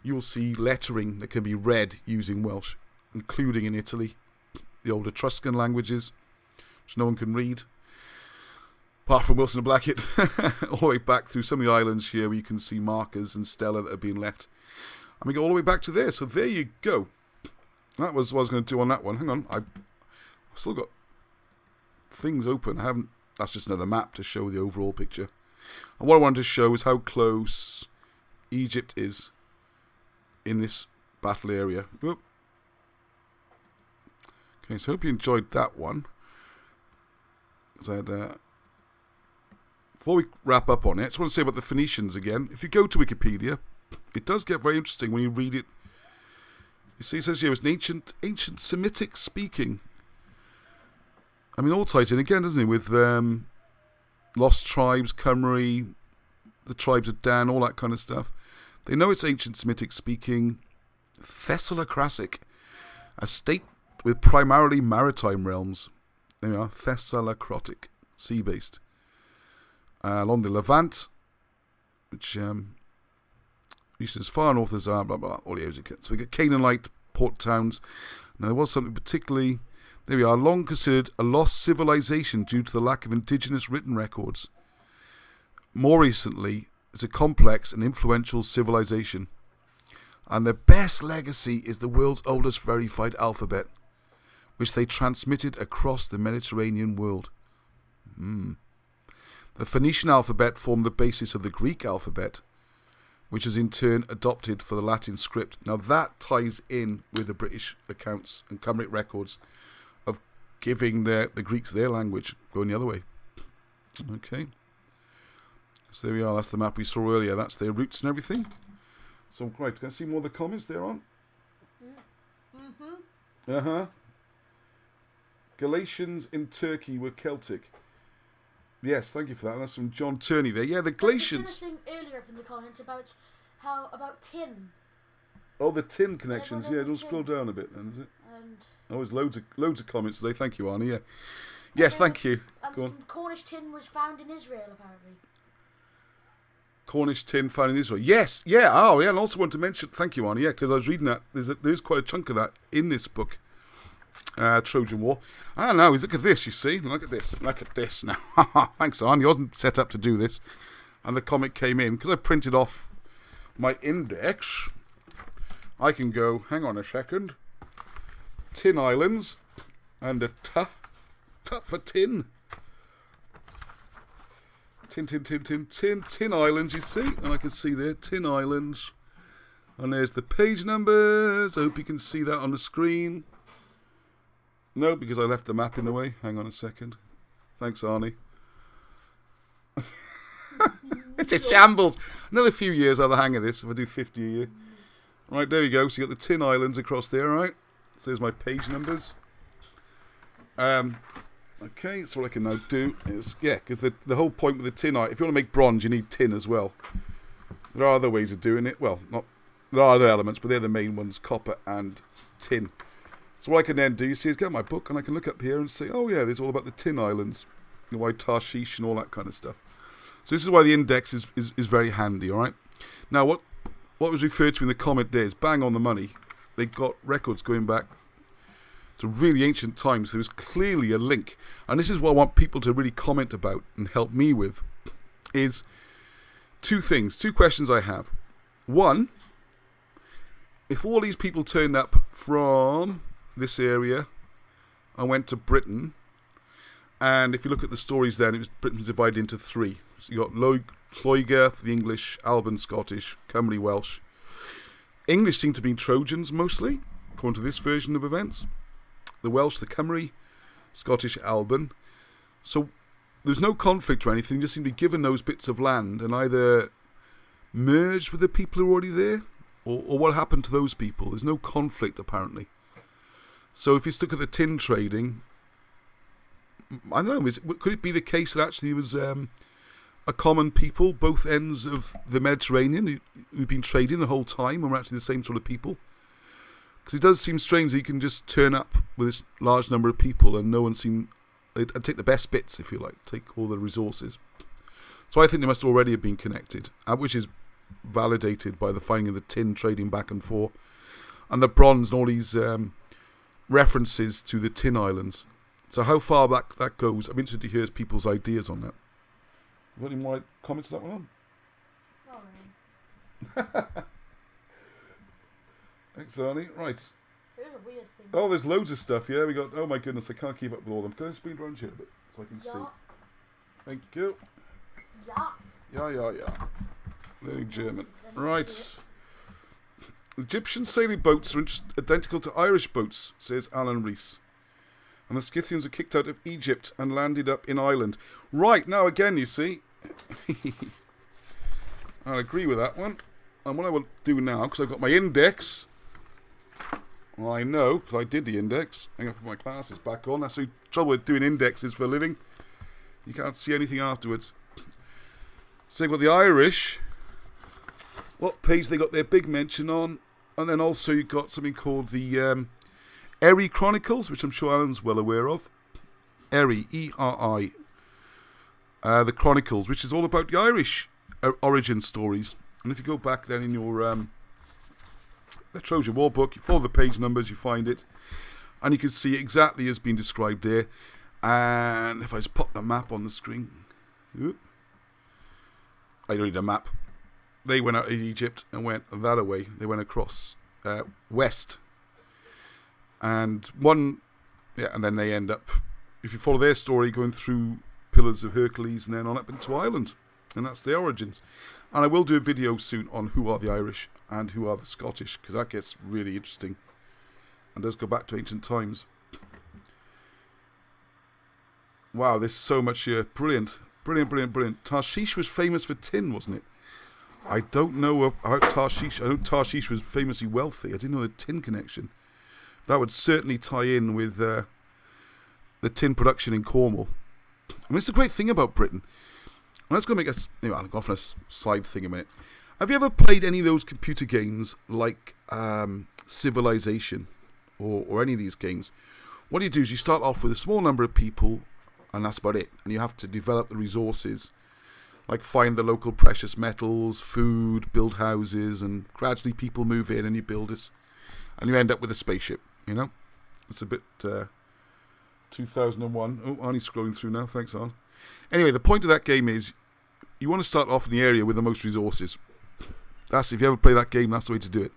you will see lettering that can be read using Welsh, including in Italy, the old Etruscan languages, which no one can read, apart from Wilson and Blackett, all the way back through some of the islands here where you can see markers and stela that have been left. And we go all the way back to there, so there you go. That was what I was going to do on that one. Hang on, I've still got things open. That's just another map to show the overall picture. And what I wanted to show is how close Egypt is in this battle area. Whoop. Okay, so I hope you enjoyed that one. Before we wrap up on it, I just want to say about the Phoenicians again. If you go to Wikipedia, it does get very interesting when you read it. You see, it says here, it's an ancient Semitic speaking. I mean, all ties in again, doesn't it? With lost tribes, Khumry, the tribes of Dan, all that kind of stuff. They know it's ancient Semitic speaking Thessalocratic, a state with primarily maritime realms. There we are, Thessalocratic, sea-based. Along the Levant, which reaches as far north as blah blah, all the areas. So we get Canaanite port towns. Now there was something particularly, there we are, long considered a lost civilization due to the lack of indigenous written records. More recently, it's a complex and influential civilization, and their best legacy is the world's oldest verified alphabet, which they transmitted across the Mediterranean world. The Phoenician alphabet formed the basis of the Greek alphabet, which is in turn adopted for the Latin script. Now that ties in with the British accounts and Camry records of giving the Greeks their language, going the other way. Okay. So there we are, that's the map we saw earlier. That's their roots and everything. So, right, can I see more of the comments there on? Galatians in Turkey were Celtic. Yes, thank you for that. That's from John Turney there. Yeah, the Galatians. There was a thing earlier in the comments about tin. Oh, the tin connections. Yeah, it'll scroll down a bit then, is it? And there's loads of comments today. Thank you, Arnie. Yeah. Yes, thank you. And Go on. Cornish tin was found in Israel, apparently. Cornish tin found in Israel. Yes, yeah. Oh, yeah. And also want to mention, thank you, Arnie. Yeah, because I was reading that. There's quite a chunk of that in this book. Trojan War. I don't know, look at this, you see. Look at this now. Thanks, Arnie. I wasn't set up to do this. And the comic came in. Because I printed off my index, I can go, hang on a second, Tin Islands, and a t for tin. Tin Islands, you see. And I can see there, Tin Islands. And there's the page numbers. I hope you can see that on the screen. No, because I left the map in the way. Hang on a second. Thanks, Arnie. It's a shambles. Another few years I'll have the hang of this if I do 50 a year. Right, there you go. So you got the Tin Islands across there, right? So there's my page numbers. Okay, so what I can now do is, yeah, because the whole point with the tin, if you want to make bronze, you need tin as well. There are other ways of doing it. Well, there are other elements, but they're the main ones, copper and tin. So what I can then do, you see, is get my book and I can look up here and say, oh yeah, there's all about the Tin Islands, why Tarshish and all that kind of stuff. So this is why the index is very handy, all right? Now, what was referred to in the comment there is bang on the money. They got records going back to really ancient times, there was clearly a link. And this is what I want people to really comment about and help me with, is two questions I have. One, if all these people turned up from this area and went to Britain, and if you look at the stories then, Britain was divided into three. So you got Lloegr for the English, Alban Scottish, Camry Welsh. English seem to be Trojans mostly, according to this version of events. The Welsh, the Khumry, Scottish, Alban. So there's no conflict or anything, just seem to be given those bits of land and either merged with the people who are already there, or what happened to those people. There's no conflict apparently. So if you look at the tin trading, I don't know, could it be the case that actually it was a common people, both ends of the Mediterranean, who've been trading the whole time and were actually the same sort of people? Because it does seem strange that you can just turn up with this large number of people and no one seem... and take the best bits, if you like, take all the resources. So I think they must already have been connected, which is validated by the finding of the tin trading back and forth, and the bronze and all these references to the tin islands. So how far back that goes, I'm interested to hear people's ideas on that. You got any more comments on that one on? Not really. Thanks, Arnie. Right. Here's a weird thing. Oh, there's loads of stuff, yeah. We got... Oh my goodness, I can't keep up with all of them. Can I speed around here a bit so I can see? Thank you. Yeah. Very German. Right. Egyptian sailing boats are identical to Irish boats, says Alan Rees. And the Scythians were kicked out of Egypt and landed up in Ireland. Right, now again, you see. I agree with that one. And what I will do now, because I've got my index... Well, I know, because I did the index. I'm going to put my glasses back on. That's the trouble with doing indexes for a living. You can't see anything afterwards. So with the Irish, what page they got their big mention on, and then also you've got something called the Eri Chronicles, which I'm sure Alan's well aware of. Eri, E-R-I. The Chronicles, which is all about the Irish origin stories. And if you go back then in your... the Trojan War book, you follow the page numbers, you find it, and you can see exactly as being described there. And if I just pop the map on the screen, I don't need a map. They went out of Egypt and went that away. They went across west, and and then they end up, if you follow their story, going through Pillars of Hercules and then on up into Ireland, and that's their origins. And I will do a video soon on who are the Irish and who are the Scottish, because that gets really interesting and does go back to ancient times. Wow, there's so much here. Brilliant. Tarshish was famous for tin, wasn't it? I don't know about Tarshish. I know Tarshish was famously wealthy. I didn't know the tin connection. That would certainly tie in with the tin production in Cornwall. I mean, it's the great thing about Britain. And that's going to make us... Anyway, I'll go off on a side thing a minute. Have you ever played any of those computer games like Civilization or any of these games? What you do is you start off with a small number of people, and that's about it. And you have to develop the resources, like find the local precious metals, food, build houses, and gradually people move in and you build this, and you end up with a spaceship, you know? It's a bit 2001. Oh, Arnie's scrolling through now. Thanks, Arn. Anyway, the point of that game is you want to start off in the area with the most resources. If you ever play that game, that's the way to do it.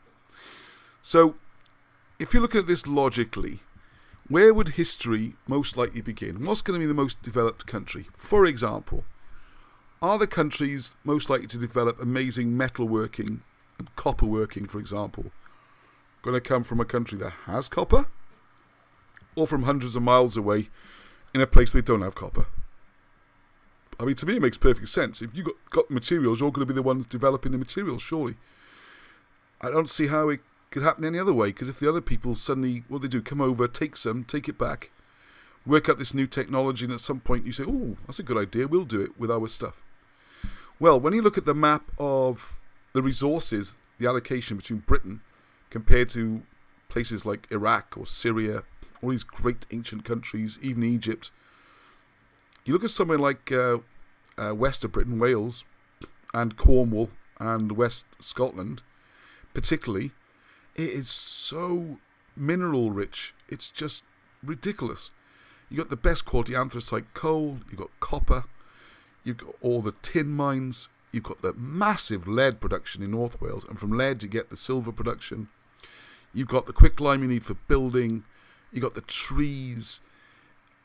So, if you look at this logically, where would history most likely begin? What's going to be the most developed country? For example, are the countries most likely to develop amazing metalworking and copper working, for example, going to come from a country that has copper? Or from hundreds of miles away in a place where they don't have copper? I mean, to me, it makes perfect sense. If you've got materials, you're going to be the ones developing the materials, surely. I don't see how it could happen any other way, because if the other people suddenly, what they do, come over, take it back, work out this new technology, and at some point you say, oh, that's a good idea, we'll do it with our stuff. Well, when you look at the map of the resources, the allocation between Britain compared to places like Iraq or Syria, all these great ancient countries, even Egypt, you look at somewhere like west of Britain, Wales, and Cornwall, and West Scotland, particularly, it is so mineral rich. It's just ridiculous. You got the best quality anthracite coal, you got copper, you've got all the tin mines, you've got the massive lead production in North Wales, and from lead you get the silver production. You've got the quicklime you need for building, you've got the trees.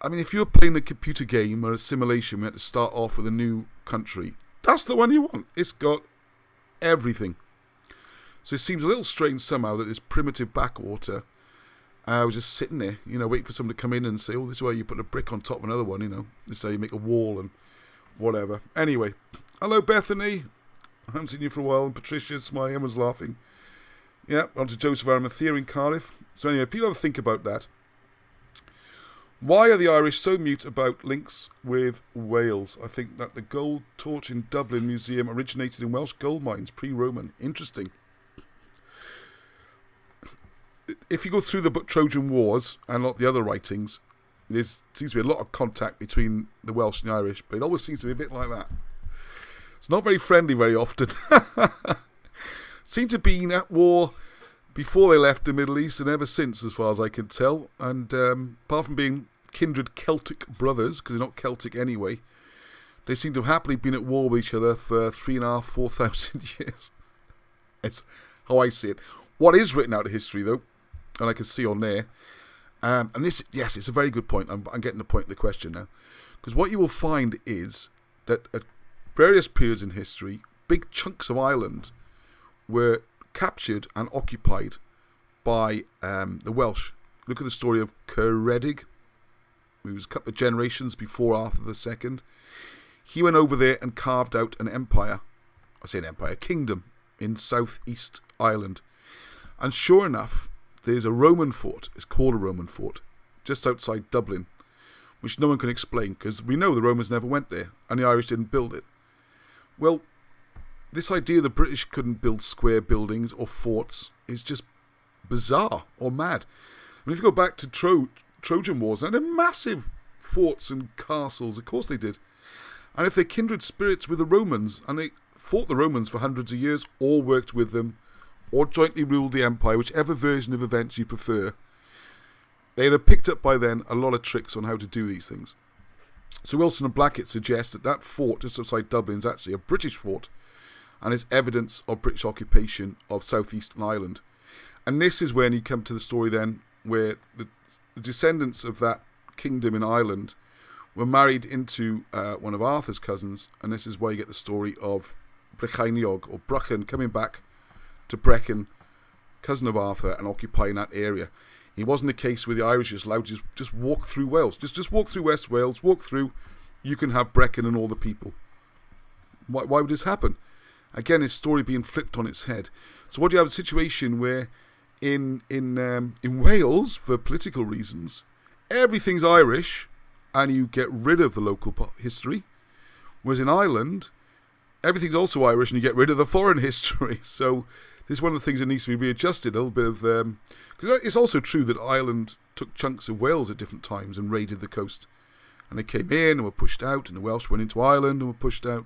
I mean, if you're playing a computer game or a simulation, we had to start off with a new country, that's the one you want. It's got everything. So it seems a little strange somehow that this primitive backwater was just sitting there, waiting for someone to come in and say, oh, this is where you put a brick on top of another one, This is how you make a wall and whatever. Anyway, hello, Bethany. I haven't seen you for a while. And Patricia, smiling, everyone's laughing. Yeah, on to Joseph Arimathea in Cardiff. So anyway, people have to think about that. Why are the Irish so mute about links with Wales? I think that the gold torch in Dublin Museum originated in Welsh gold mines, pre-Roman. Interesting. If you go through the book Trojan Wars and a lot of the other writings, there seems to be a lot of contact between the Welsh and the Irish, but it always seems to be a bit like that. It's not very friendly very often. Seem to be at war before they left the Middle East and ever since, as far as I can tell. And apart from being kindred Celtic brothers, because they're not Celtic anyway, they seem to have happily been at war with each other for 3,500, 4,000 years. It's how I see it. What is written out of history, though, and I can see on there, and this, yes, it's a very good point. I'm getting the point of the question now. Because what you will find is that at various periods in history, big chunks of Ireland were captured and occupied by the Welsh. Look at the story of Ceredig, who was a couple of generations before Arthur II. He went over there and carved out an empire. I say an empire, a kingdom in southeast Ireland. And sure enough, there's a Roman fort, it's called a Roman fort, just outside Dublin, which no one can explain, because we know the Romans never went there, and the Irish didn't build it. Well, this idea the British couldn't build square buildings or forts is just bizarre or mad. I mean, if you go back to Trojan Wars, and they're massive forts and castles, of course they did. And if they're kindred spirits with the Romans, and they fought the Romans for hundreds of years, or worked with them, or jointly ruled the empire, whichever version of events you prefer, they'd have picked up by then a lot of tricks on how to do these things. So Wilson and Blackett suggest that fort just outside Dublin is actually a British fort, and is evidence of British occupation of southeastern Ireland. And this is when you come to the story then, where the descendants of that kingdom in Ireland were married into one of Arthur's cousins, and this is why you get the story of Brycheiniog, or Brychan, coming back to Brecon, cousin of Arthur, and occupying that area. It wasn't a case where the Irish was allowed to just walk through Wales. Just walk through West Wales, walk through, you can have Brecon and all the people. Why would this happen? Again, his story being flipped on its head. So what do you have a situation where in Wales, for political reasons, everything's Irish, and you get rid of the local history, whereas in Ireland, everything's also Irish, and you get rid of the foreign history. So this is one of the things that needs to be readjusted a little bit of, because it's also true that Ireland took chunks of Wales at different times and raided the coast, and they came in and were pushed out, and the Welsh went into Ireland and were pushed out.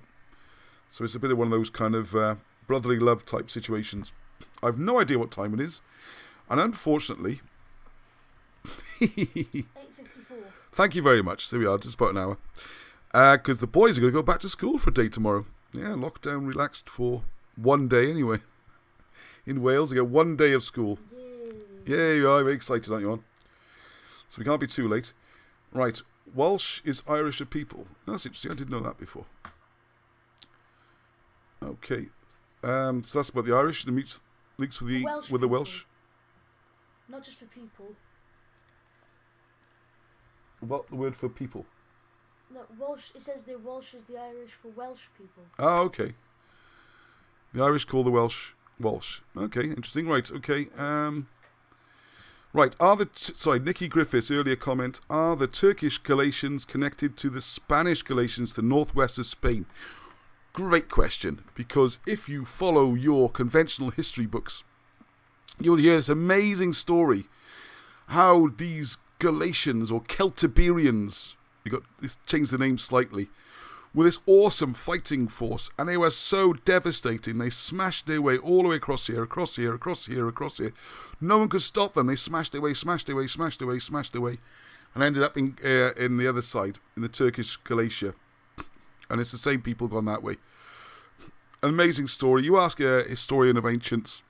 So it's a bit of one of those kind of brotherly love type situations. I have no idea what time it is, and unfortunately, 8:54. Thank you very much. There we are, just about an hour, because the boys are going to go back to school for a day tomorrow. Yeah, lockdown relaxed for one day anyway. In Wales, you get 1 day of school. Yay, you are very excited, aren't you, on? So we can't be too late. Right, Welsh is Irish a people. That's interesting, I didn't know that before. Okay, so that's about the Irish, the links with the Welsh. Not just for people. What the word for people? No, Welsh. It says the Welsh is the Irish for Welsh people. Ah, okay. The Irish call the Welsh Welsh. Okay, interesting. Right, okay. Right, Nicky Griffiths' earlier comment, are the Turkish Galatians connected to the Spanish Galatians, the northwest of Spain? Great question, because if you follow your conventional history books, you'll hear this amazing story, how these Galatians, or Celtiberians, let's change the name slightly, with this awesome fighting force, and they were so devastating. They smashed their way all the way across here, across here, across here, across here. No one could stop them. They smashed their way, smashed their way, smashed their way, smashed their way, and ended up in the other side, in the Turkish Galatia. And it's the same people gone that way. An amazing story. You ask a historian of ancients,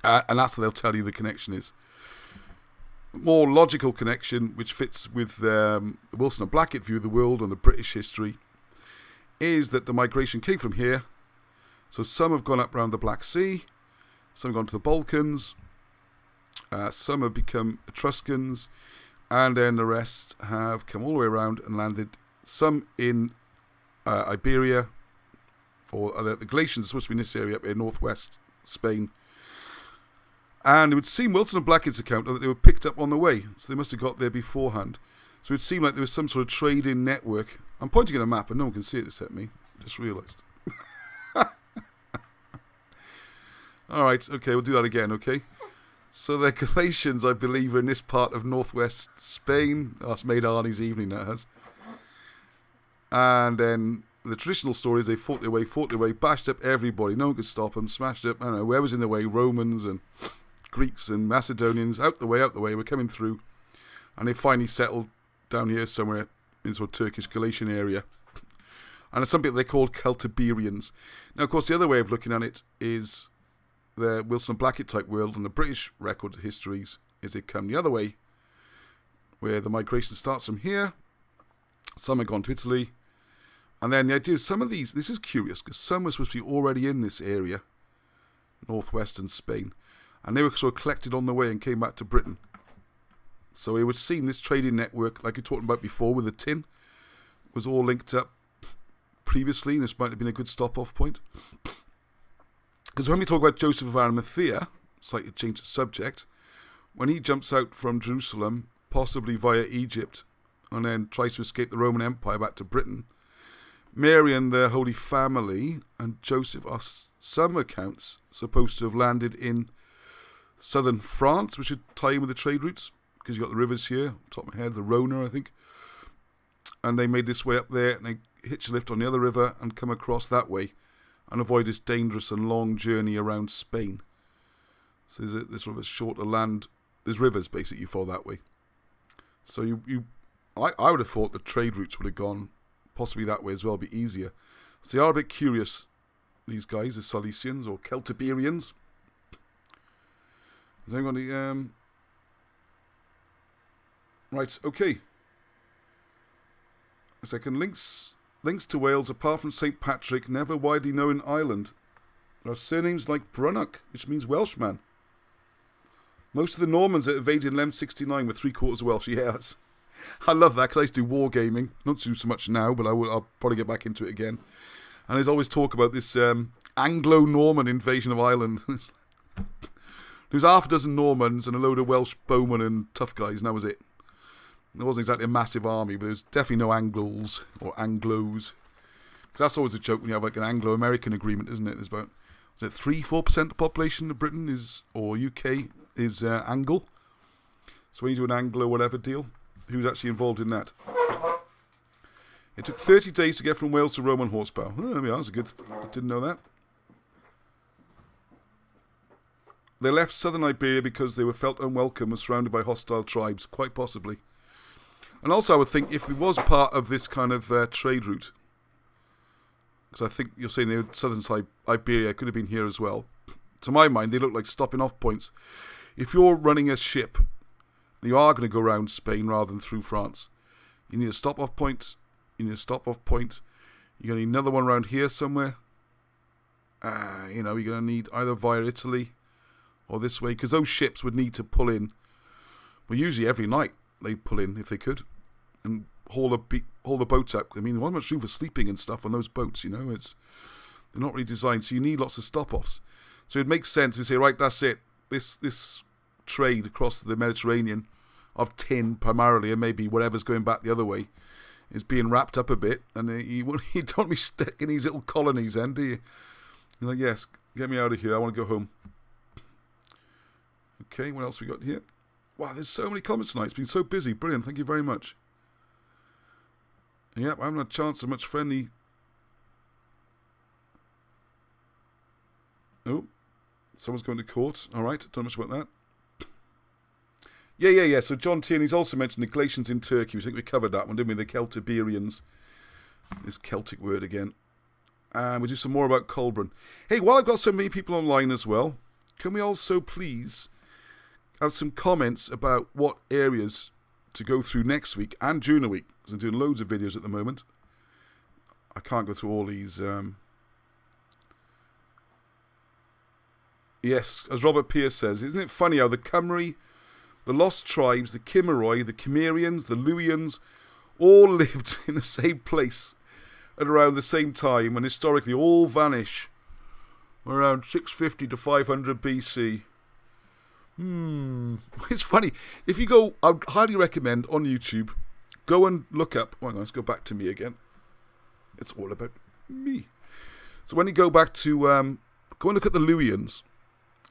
and that's what they'll tell you the connection is. More logical connection, which fits with the Wilson and Blackett view of the world and the British history, is that the migration came from here. So some have gone up around the Black Sea, some have gone to the Balkans, some have become Etruscans, and then the rest have come all the way around and landed, some in Iberia, or the Galatians are supposed to be in this area up here, northwest Spain. And it would seem, Wilson and Blackett's account, that they were picked up on the way, so they must have got there beforehand. So it would seem like there was some sort of trade-in network. I'm pointing at a map and no one can see it except me. Just realised. Alright, okay, we'll do that again, okay? So the Galatians, I believe, are in this part of northwest Spain. Oh, it's made Arnie's evening, that has. And then the traditional story is they fought their way, bashed up everybody. No one could stop them, smashed up, I don't know, whoever's in the way, Romans and Greeks and Macedonians, out the way, we're coming through. And they finally settled down here somewhere in sort of Turkish Galatian area. And it's something they called Celtiberians. Now, of course, the other way of looking at it is the Wilson and Blackett type world, and the British record histories is they come the other way, where the migration starts from here. Some have gone to Italy. And then the idea is some of these, this is curious, because some were supposed to be already in this area, northwestern Spain, and they were sort of collected on the way and came back to Britain. So it would seem this trading network, like you talked about before with the tin, was all linked up previously, and this might have been a good stop-off point. Because when we talk about Joseph of Arimathea, slightly change the subject, when he jumps out from Jerusalem, possibly via Egypt, and then tries to escape the Roman Empire back to Britain, Mary and the Holy Family and Joseph are, some accounts, supposed to have landed in southern France, which would tie in with the trade routes, because you've got the rivers here, top of my head, the Rhone, I think. And they made this way up there, and they hitch a lift on the other river and come across that way and avoid this dangerous and long journey around Spain. So there's sort of a shorter land, there's rivers basically you follow that way. So I would have thought the trade routes would have gone possibly that way as well, be easier. So they are a bit curious, these guys, the Cilicians or Celtiberians. Is anybody, right, okay. A second, links to Wales, apart from St. Patrick, never widely known in Ireland. There are surnames like Brunnock, which means Welshman. Most of the Normans that invaded in 1169 were 3/4 Welsh. Yes, I love that because I used to do wargaming. Not do so much now, but I'll probably get back into it again. And there's always talk about this Anglo-Norman invasion of Ireland. There was half a dozen Normans and a load of Welsh bowmen and tough guys, and that was it. There wasn't exactly a massive army, but there was definitely no Angles or Anglos. Because that's always a joke when you have like an Anglo-American agreement, isn't it? There's about, is it 3-4% of the population of Britain is, or UK is Angle. So when you do an Anglo whatever deal, who's actually involved in that? It took 30 days to get from Wales to Rome on horsepower. Oh, there we are, that's a good, I didn't know that. They left southern Iberia because they were felt unwelcome and surrounded by hostile tribes, quite possibly. And also I would think if it was part of this kind of trade route, because I think you're saying they were southern side Iberia, could have been here as well. To my mind, they look like stopping off points. If you're running a ship, you are going to go around Spain rather than through France. You need a stop off point. You need a stop off point. You're going to need another one around here somewhere. You're going to need either via Italy or this way, because those ships would need to pull in. Well, usually every night they'd pull in if they could, and haul the boats up. I mean, there wasn't much room for sleeping and stuff on those boats. They're not really designed, so you need lots of stop-offs. So it makes sense to say, right, that's it. This trade across the Mediterranean of tin primarily, and maybe whatever's going back the other way, is being wrapped up a bit, and you don't be stuck in these little colonies then, do you? You're like, yes, get me out of here, I want to go home. Okay, what else we got here? Wow, there's so many comments tonight, it's been so busy, brilliant, thank you very much. Yep, I haven't had a chance of much friendly. Oh, someone's going to court. All right, don't know much about that. Yeah. So John Tierney's also mentioned the Galatians in Turkey. We think we covered that one, didn't we? The Celtiberians. This Celtic word again. And we'll do some more about Colburn. Hey, while I've got so many people online as well, can we also please have some comments about what areas to go through next week and during the week? Because I'm doing loads of videos at the moment. I can't go through all these. Yes, as Robert Pierce says, isn't it funny how the Khumry, the Lost Tribes, the Khumry, the Cimmerians, the Luwians, all lived in the same place at around the same time, and historically all vanish around 650 to 500 BC. It's funny. If you go, I would highly recommend on YouTube, go and look up. Hang on, let's go back to me again. It's all about me. So when you go back to, go and look at the Luwians.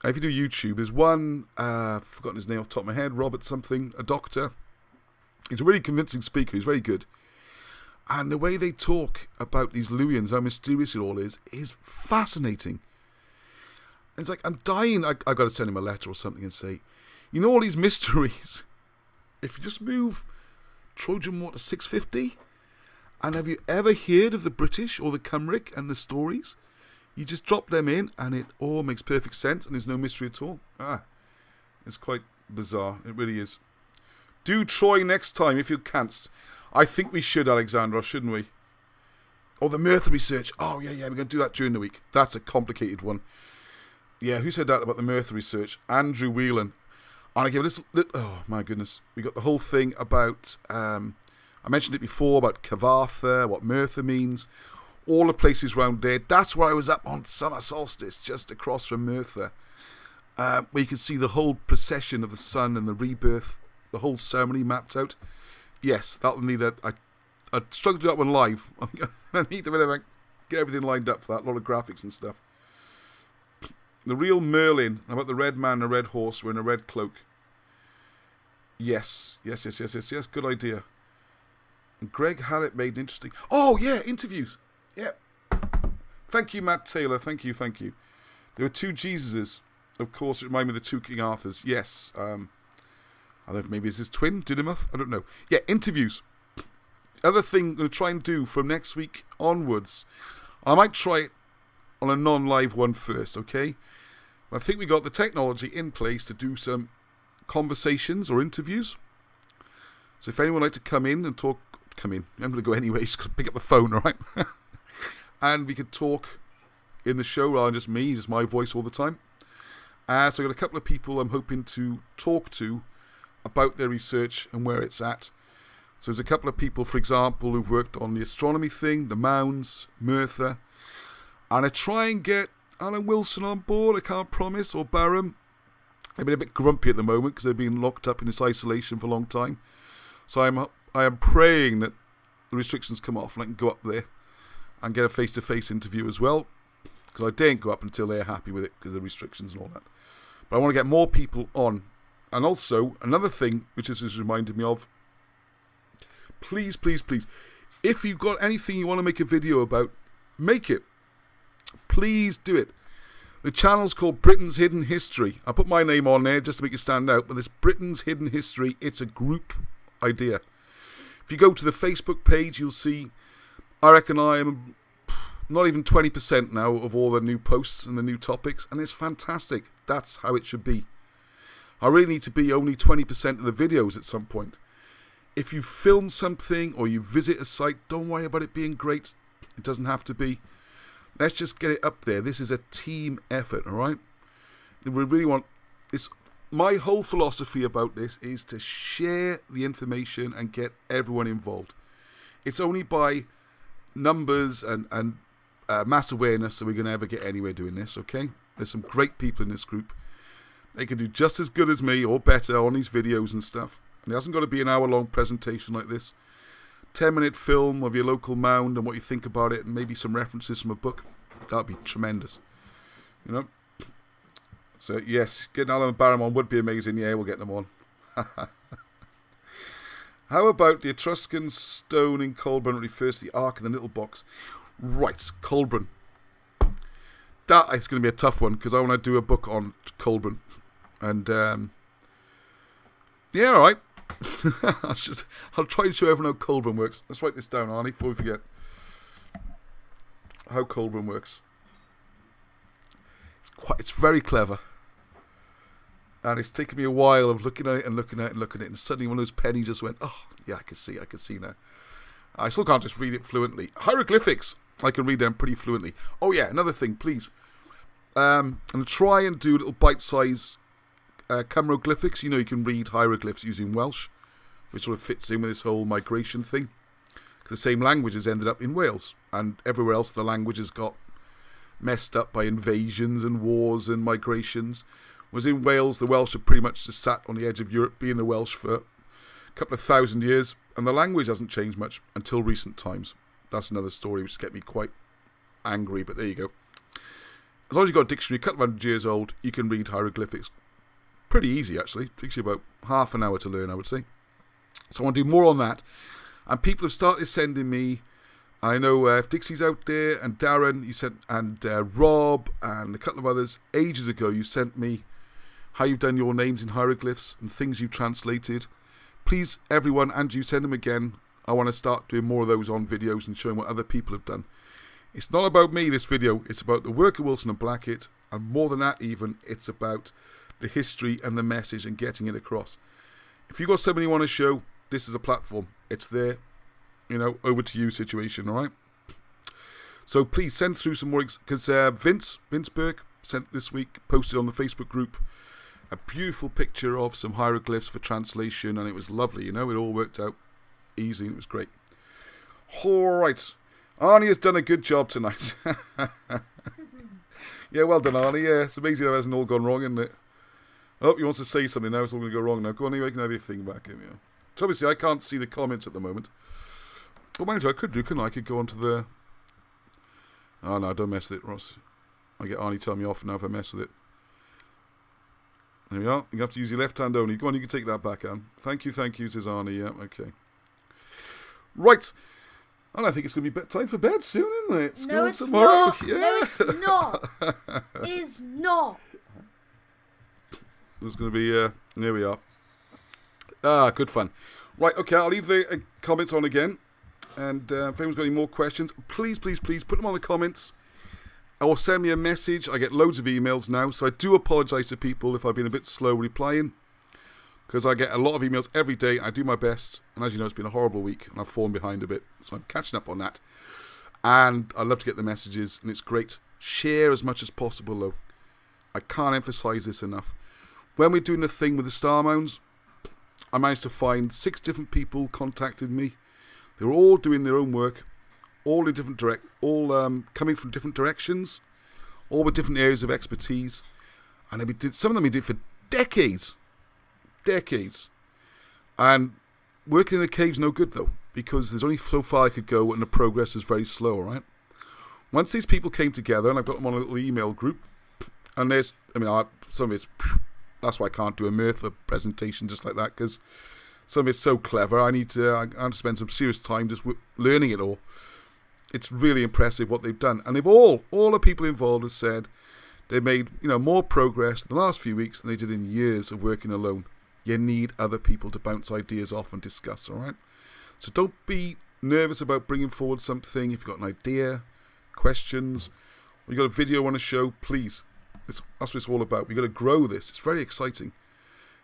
If you do YouTube, there's one, I've forgotten his name off the top of my head, Robert something, a doctor. He's a really convincing speaker. He's very good. And the way they talk about these Luwians, how mysterious it all is fascinating. And it's like, I'm dying. I've got to send him a letter or something and say, you know all these mysteries? If you just move Trojan War to 650, and have you ever heard of the British or the Cymric and the stories? You just drop them in and it all makes perfect sense and there's no mystery at all. It's quite bizarre. It really is. Do Troy next time if you can't. I think we should, Alexandra, shouldn't we? Oh, the Merthyr research. Oh, yeah, we're going to do that during the week. That's a complicated one. Yeah, who said that about the Merthyr research? Andrew Whelan. And I give this. Oh, my goodness. We got the whole thing about, I mentioned it before, about Cavartha, what Merthyr means. All the places around there. That's where I was up on summer solstice, just across from Merthyr. Where you can see the whole procession of the sun and the rebirth, the whole ceremony mapped out. Yes, that'll need I struggled to do that one live. I need to get everything lined up for that. A lot of graphics and stuff. The real Merlin, about the red man and the red horse wearing a red cloak. Yes. Good idea. And Greg Hallett made an interesting... Oh, yeah, interviews. Yeah. Thank you, Matt Taylor. Thank you. There were two Jesuses. Of course, it reminded me of the two King Arthurs. Yes. I don't know if maybe it's his twin, Didymuth. I don't know. Yeah, interviews. Other thing I'm going to try and do from next week onwards. I might try it on a non-live one first, okay? I think we got the technology in place to do some conversations or interviews. So if anyone would like to come in and talk... Come in. I'm going to go anyway. Just got to pick up the phone, all right? And we could talk in the show rather than just me, just my voice all the time. So I've got a couple of people I'm hoping to talk to about their research and where it's at. So there's a couple of people, for example, who've worked on the astronomy thing, the mounds, Merthyr. And I try and get Alan Wilson on board, I can't promise, or Barham. They've been a bit grumpy at the moment because they've been locked up in this isolation for a long time. So I am praying that the restrictions come off and I can go up there and get a face-to-face interview as well. Because I daren't go up until they're happy with it because of the restrictions and all that. But I want to get more people on. And also, another thing which this has reminded me of, please, if you've got anything you want to make a video about, make it. Please do it. The channel's called Britain's Hidden History. I put my name on there just to make it stand out, but this Britain's Hidden History, it's a group idea. If you go to the Facebook page, you'll see, I reckon I am not even 20% now of all the new posts and the new topics, and it's fantastic. That's how it should be. I really need to be only 20% of the videos at some point. If you film something or you visit a site, don't worry about it being great. It doesn't have to be. Let's just get it up there. This is a team effort, all right? We really want this. My whole philosophy about this is to share the information and get everyone involved. It's only by numbers and mass awareness that we're going to ever get anywhere doing this, okay? There's some great people in this group. They can do just as good as me or better on these videos and stuff. And it hasn't got to be an hour-long presentation like this. 10-minute film of your local mound and what you think about it and maybe some references from a book. That would be tremendous. You know? So, yes, getting Alan and Barham on would be amazing. Yeah, we'll get them on. How about the Etruscan stone in Colburn refers to the ark in the little box? Right, Colburn. That is going to be a tough one because I want to do a book on Colburn. And, yeah, all right. I'll try and show everyone how Colburn works. Let's write this down, Arnie, before we forget. How Colburn works. It's very clever. And it's taken me a while of looking at it and looking at it and looking at it. And suddenly one of those pennies just went, oh, yeah, I can see now. I still can't just read it fluently. Hieroglyphics, I can read them pretty fluently. Oh, yeah, another thing, please. I'm going to try and do little bite-size Camroglyphics. You know, you can read hieroglyphs using Welsh, which sort of fits in with this whole migration thing. Because the same languages ended up in Wales. And everywhere else, the languages got messed up by invasions and wars and migrations. Was in Wales, the Welsh have pretty much just sat on the edge of Europe, being the Welsh for a couple of thousand years, and the language hasn't changed much until recent times. That's another story which gets me quite angry, but there you go. As long as you've got a dictionary a couple of hundred years old, you can read hieroglyphics. Pretty easy, actually. It takes you about half an hour to learn, I would say. So I want to do more on that. And people have started sending me, I know if Dixie's out there, and Darren, you sent, and Rob, and a couple of others, ages ago, you sent me how you've done your names in hieroglyphs and things you've translated. Please, everyone, and you send them again. I want to start doing more of those on videos and showing what other people have done. It's not about me, this video. It's about the work of Wilson and Blackett, and more than that even, it's about the history and the message and getting it across. If you've got something you want to show, this is a platform. It's there, you know, over to you situation, all right? So please send through some more, because Vince Burke sent this week, posted on the Facebook group, a beautiful picture of some hieroglyphs for translation, and it was lovely, you know, it all worked out easy and it was great. Alright, Arnie has done a good job tonight. Yeah, well done, Arnie. Yeah, it's amazing how it hasn't all gone wrong, isn't it? Oh, he wants to say something now, it's all going to go wrong now. Go on, anyway, you can have your thing back in here. So obviously I can't see the comments at the moment. Well, mind you, I could do, couldn't I? I could go onto the... Oh no, don't mess with it, Ross. I get Arnie telling me off now if I mess with it. There we are. You have to use your left hand only. Go on, you can take that back, Anne. Thank you, says Arnie. Yeah, okay. Right. And I think it's going to be time for bed soon, isn't it? It's no, it's tomorrow. not. Yeah. No, it's not. It's not. There's going to be... there we are. Ah, good fun. Right, okay, I'll leave the comments on again. And if anyone's got any more questions, please put them on the comments. Or send me a message. I get loads of emails now, so I do apologise to people if I've been a bit slow replying, because I get a lot of emails every day. I do my best, and as you know, it's been a horrible week, and I've fallen behind a bit, so I'm catching up on that. And I love to get the messages, and it's great. Share as much as possible, though. I can't emphasise this enough. When we're doing the thing with the Star Mounds, I managed to find 6 different people contacted me. They were all doing their own work, all in different coming from different directions, all with different areas of expertise, and some of them we did for decades, and working in a cave's no good though, because there's only so far I could go, and the progress is very slow. All right. Once these people came together, and I've got them on a little email group, and some of it's that's why I can't do a Merthyr presentation just like that, because some of it's so clever. I have to spend some serious time just learning it all. It's really impressive what they've done. And they've all the people involved have said they made, more progress in the last few weeks than they did in years of working alone. You need other people to bounce ideas off and discuss, all right? So don't be nervous about bringing forward something. If you've got an idea, questions, or you've got a video you want to show, please. That's what it's all about. We've got to grow this. It's very exciting.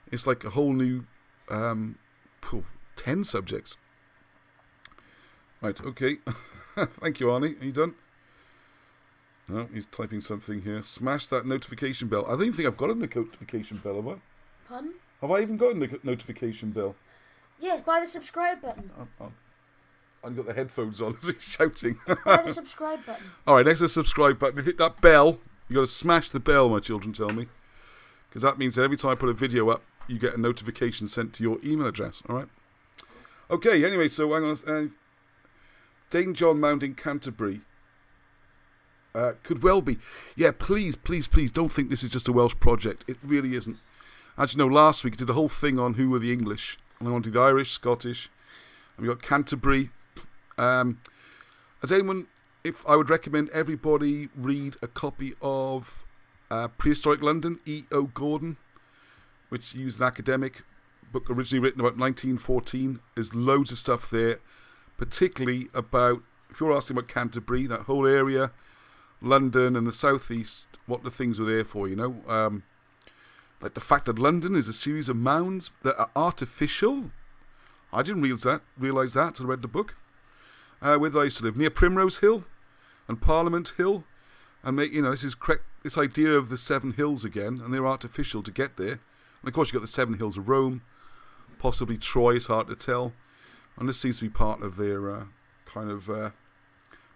It's like a whole new 10 subjects. Right, okay. Thank you, Arnie. Are you done? No, he's typing something here. Smash that notification bell. I don't even think I've got a notification bell, have I? Pardon? Have I even got a notification bell? Yes, by the subscribe button. I've got the headphones on, so he's shouting. By the subscribe button. Alright, next to the subscribe button, if you hit that bell, you've got to smash the bell, my children tell me. Because that means that every time I put a video up, you get a notification sent to your email address, alright? Okay, anyway, so hang on. Dane John Mound in Canterbury. Could well be. Yeah, please don't think this is just a Welsh project. It really isn't. As you know, last week I did a whole thing on who were the English. And then on to the Irish, Scottish. And we've got Canterbury. As anyone, if I would recommend everybody read a copy of Prehistoric London, E.O. Gordon, which used an academic book originally written about 1914. There's loads of stuff there, particularly about, if you're asking about Canterbury, that whole area, London and the southeast, what the things are there for, you know. Like the fact that London is a series of mounds that are artificial. I didn't realise that until I read the book. Where did I used to live? Near Primrose Hill and Parliament Hill. And this is correct, this idea of the 7 hills again, and they're artificial to get there. And of course you've got the 7 hills of Rome, possibly Troy, it's hard to tell. And this seems to be part of their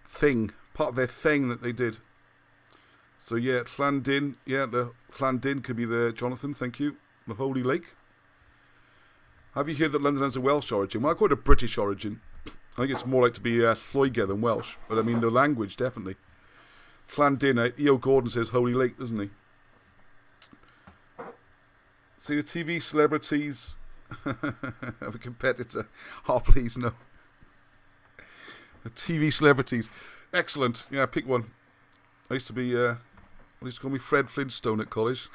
thing, part of their thing that they did. So yeah, Llandin, the Llandin could be the, Jonathan, thank you, the Holy Lake. Have you heard that London has a Welsh origin? Well, I call it a British origin. I think it's more like to be Lloegr than Welsh, but I mean the language, definitely. Llandin, E.O. Gordon says Holy Lake, doesn't he? See the TV celebrities of a competitor. Oh, please, no. The TV celebrities. Excellent. Yeah, pick one. I used to be, they used to call me Fred Flintstone at college.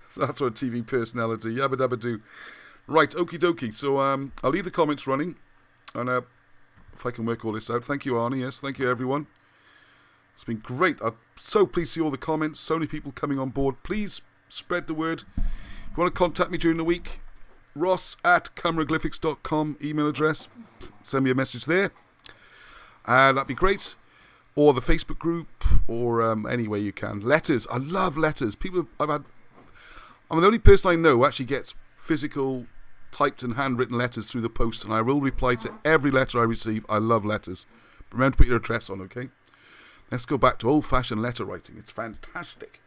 So that's what a TV personality. Yabba dabba do. Right, okie dokie. So I'll leave the comments running. And if I can work all this out. Thank you, Arnie. Yes, thank you, everyone. It's been great. I'm so pleased to see all the comments. So many people coming on board. Please spread the word. If you want to contact me during the week, ross@hieroglyphics.com email address. Send me a message there. That'd be great. Or the Facebook group, or any way you can. Letters. I love letters. I'm the only person I know who actually gets physical, typed and handwritten letters through the post, and I will reply to every letter I receive. I love letters. Remember to put your address on, okay? Let's go back to old-fashioned letter writing. It's fantastic.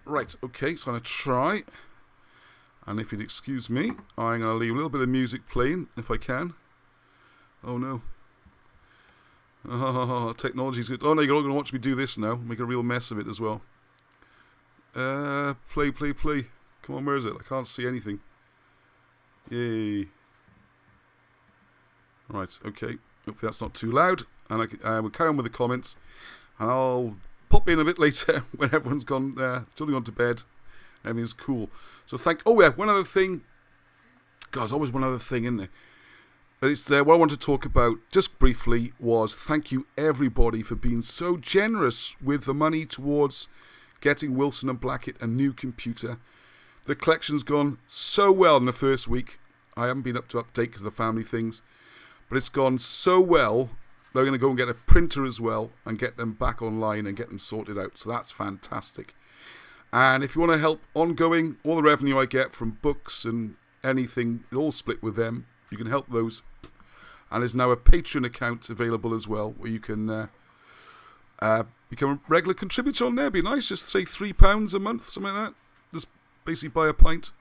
Right, okay, so I'm going to try. And if you'd excuse me, I'm going to leave a little bit of music playing, if I can. Oh, no. Oh, technology's good. Oh, no, you're all going to watch me do this now. Make a real mess of it as well. Play. Come on, where is it? I can't see anything. Yay. Right, okay. Hopefully that's not too loud. And we'll carry on with the comments. And I'll pop in a bit later when everyone's gone, still gone to bed. Everything's cool. So one other thing. God, there's always one other thing, isn't there? What I want to talk about, just briefly, was thank you everybody for being so generous with the money towards getting Wilson and Blackett a new computer. The collection's gone so well in the first week. I haven't been up to update because of the family things. But it's gone so well, they're going to go and get a printer as well and get them back online and get them sorted out. So that's fantastic. And if you want to help ongoing, all the revenue I get from books and anything, it's all split with them. You can help those. And there's now a Patreon account available as well where you can become a regular contributor on there. Be nice, just say £3 a month, something like that. Just basically buy a pint.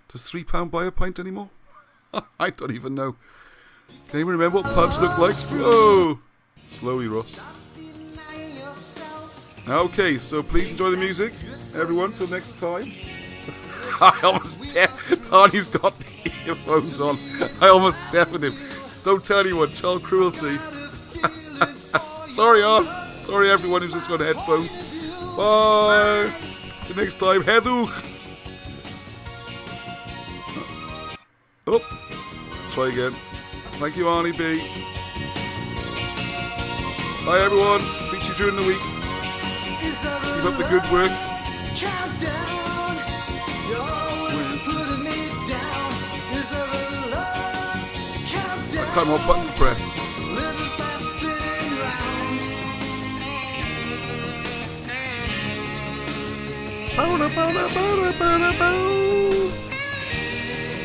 Does £3 buy a pint anymore? I don't even know. Can anyone remember what pubs look like? Whoa! Slowly, Ross. Okay, so please enjoy the music, everyone, till next time. I almost Arnie's got the earphones on. I almost deafened him. Don't tell anyone, child cruelty. Sorry, sorry everyone who's just got headphones. Bye. Till next time, Hedwch. Oh, try again. Thank you, Arnie B. Bye, everyone. Speak to you during the week. Keep up the good work. I can't hold button press. Bow, bow, bow, bow, bow, bow.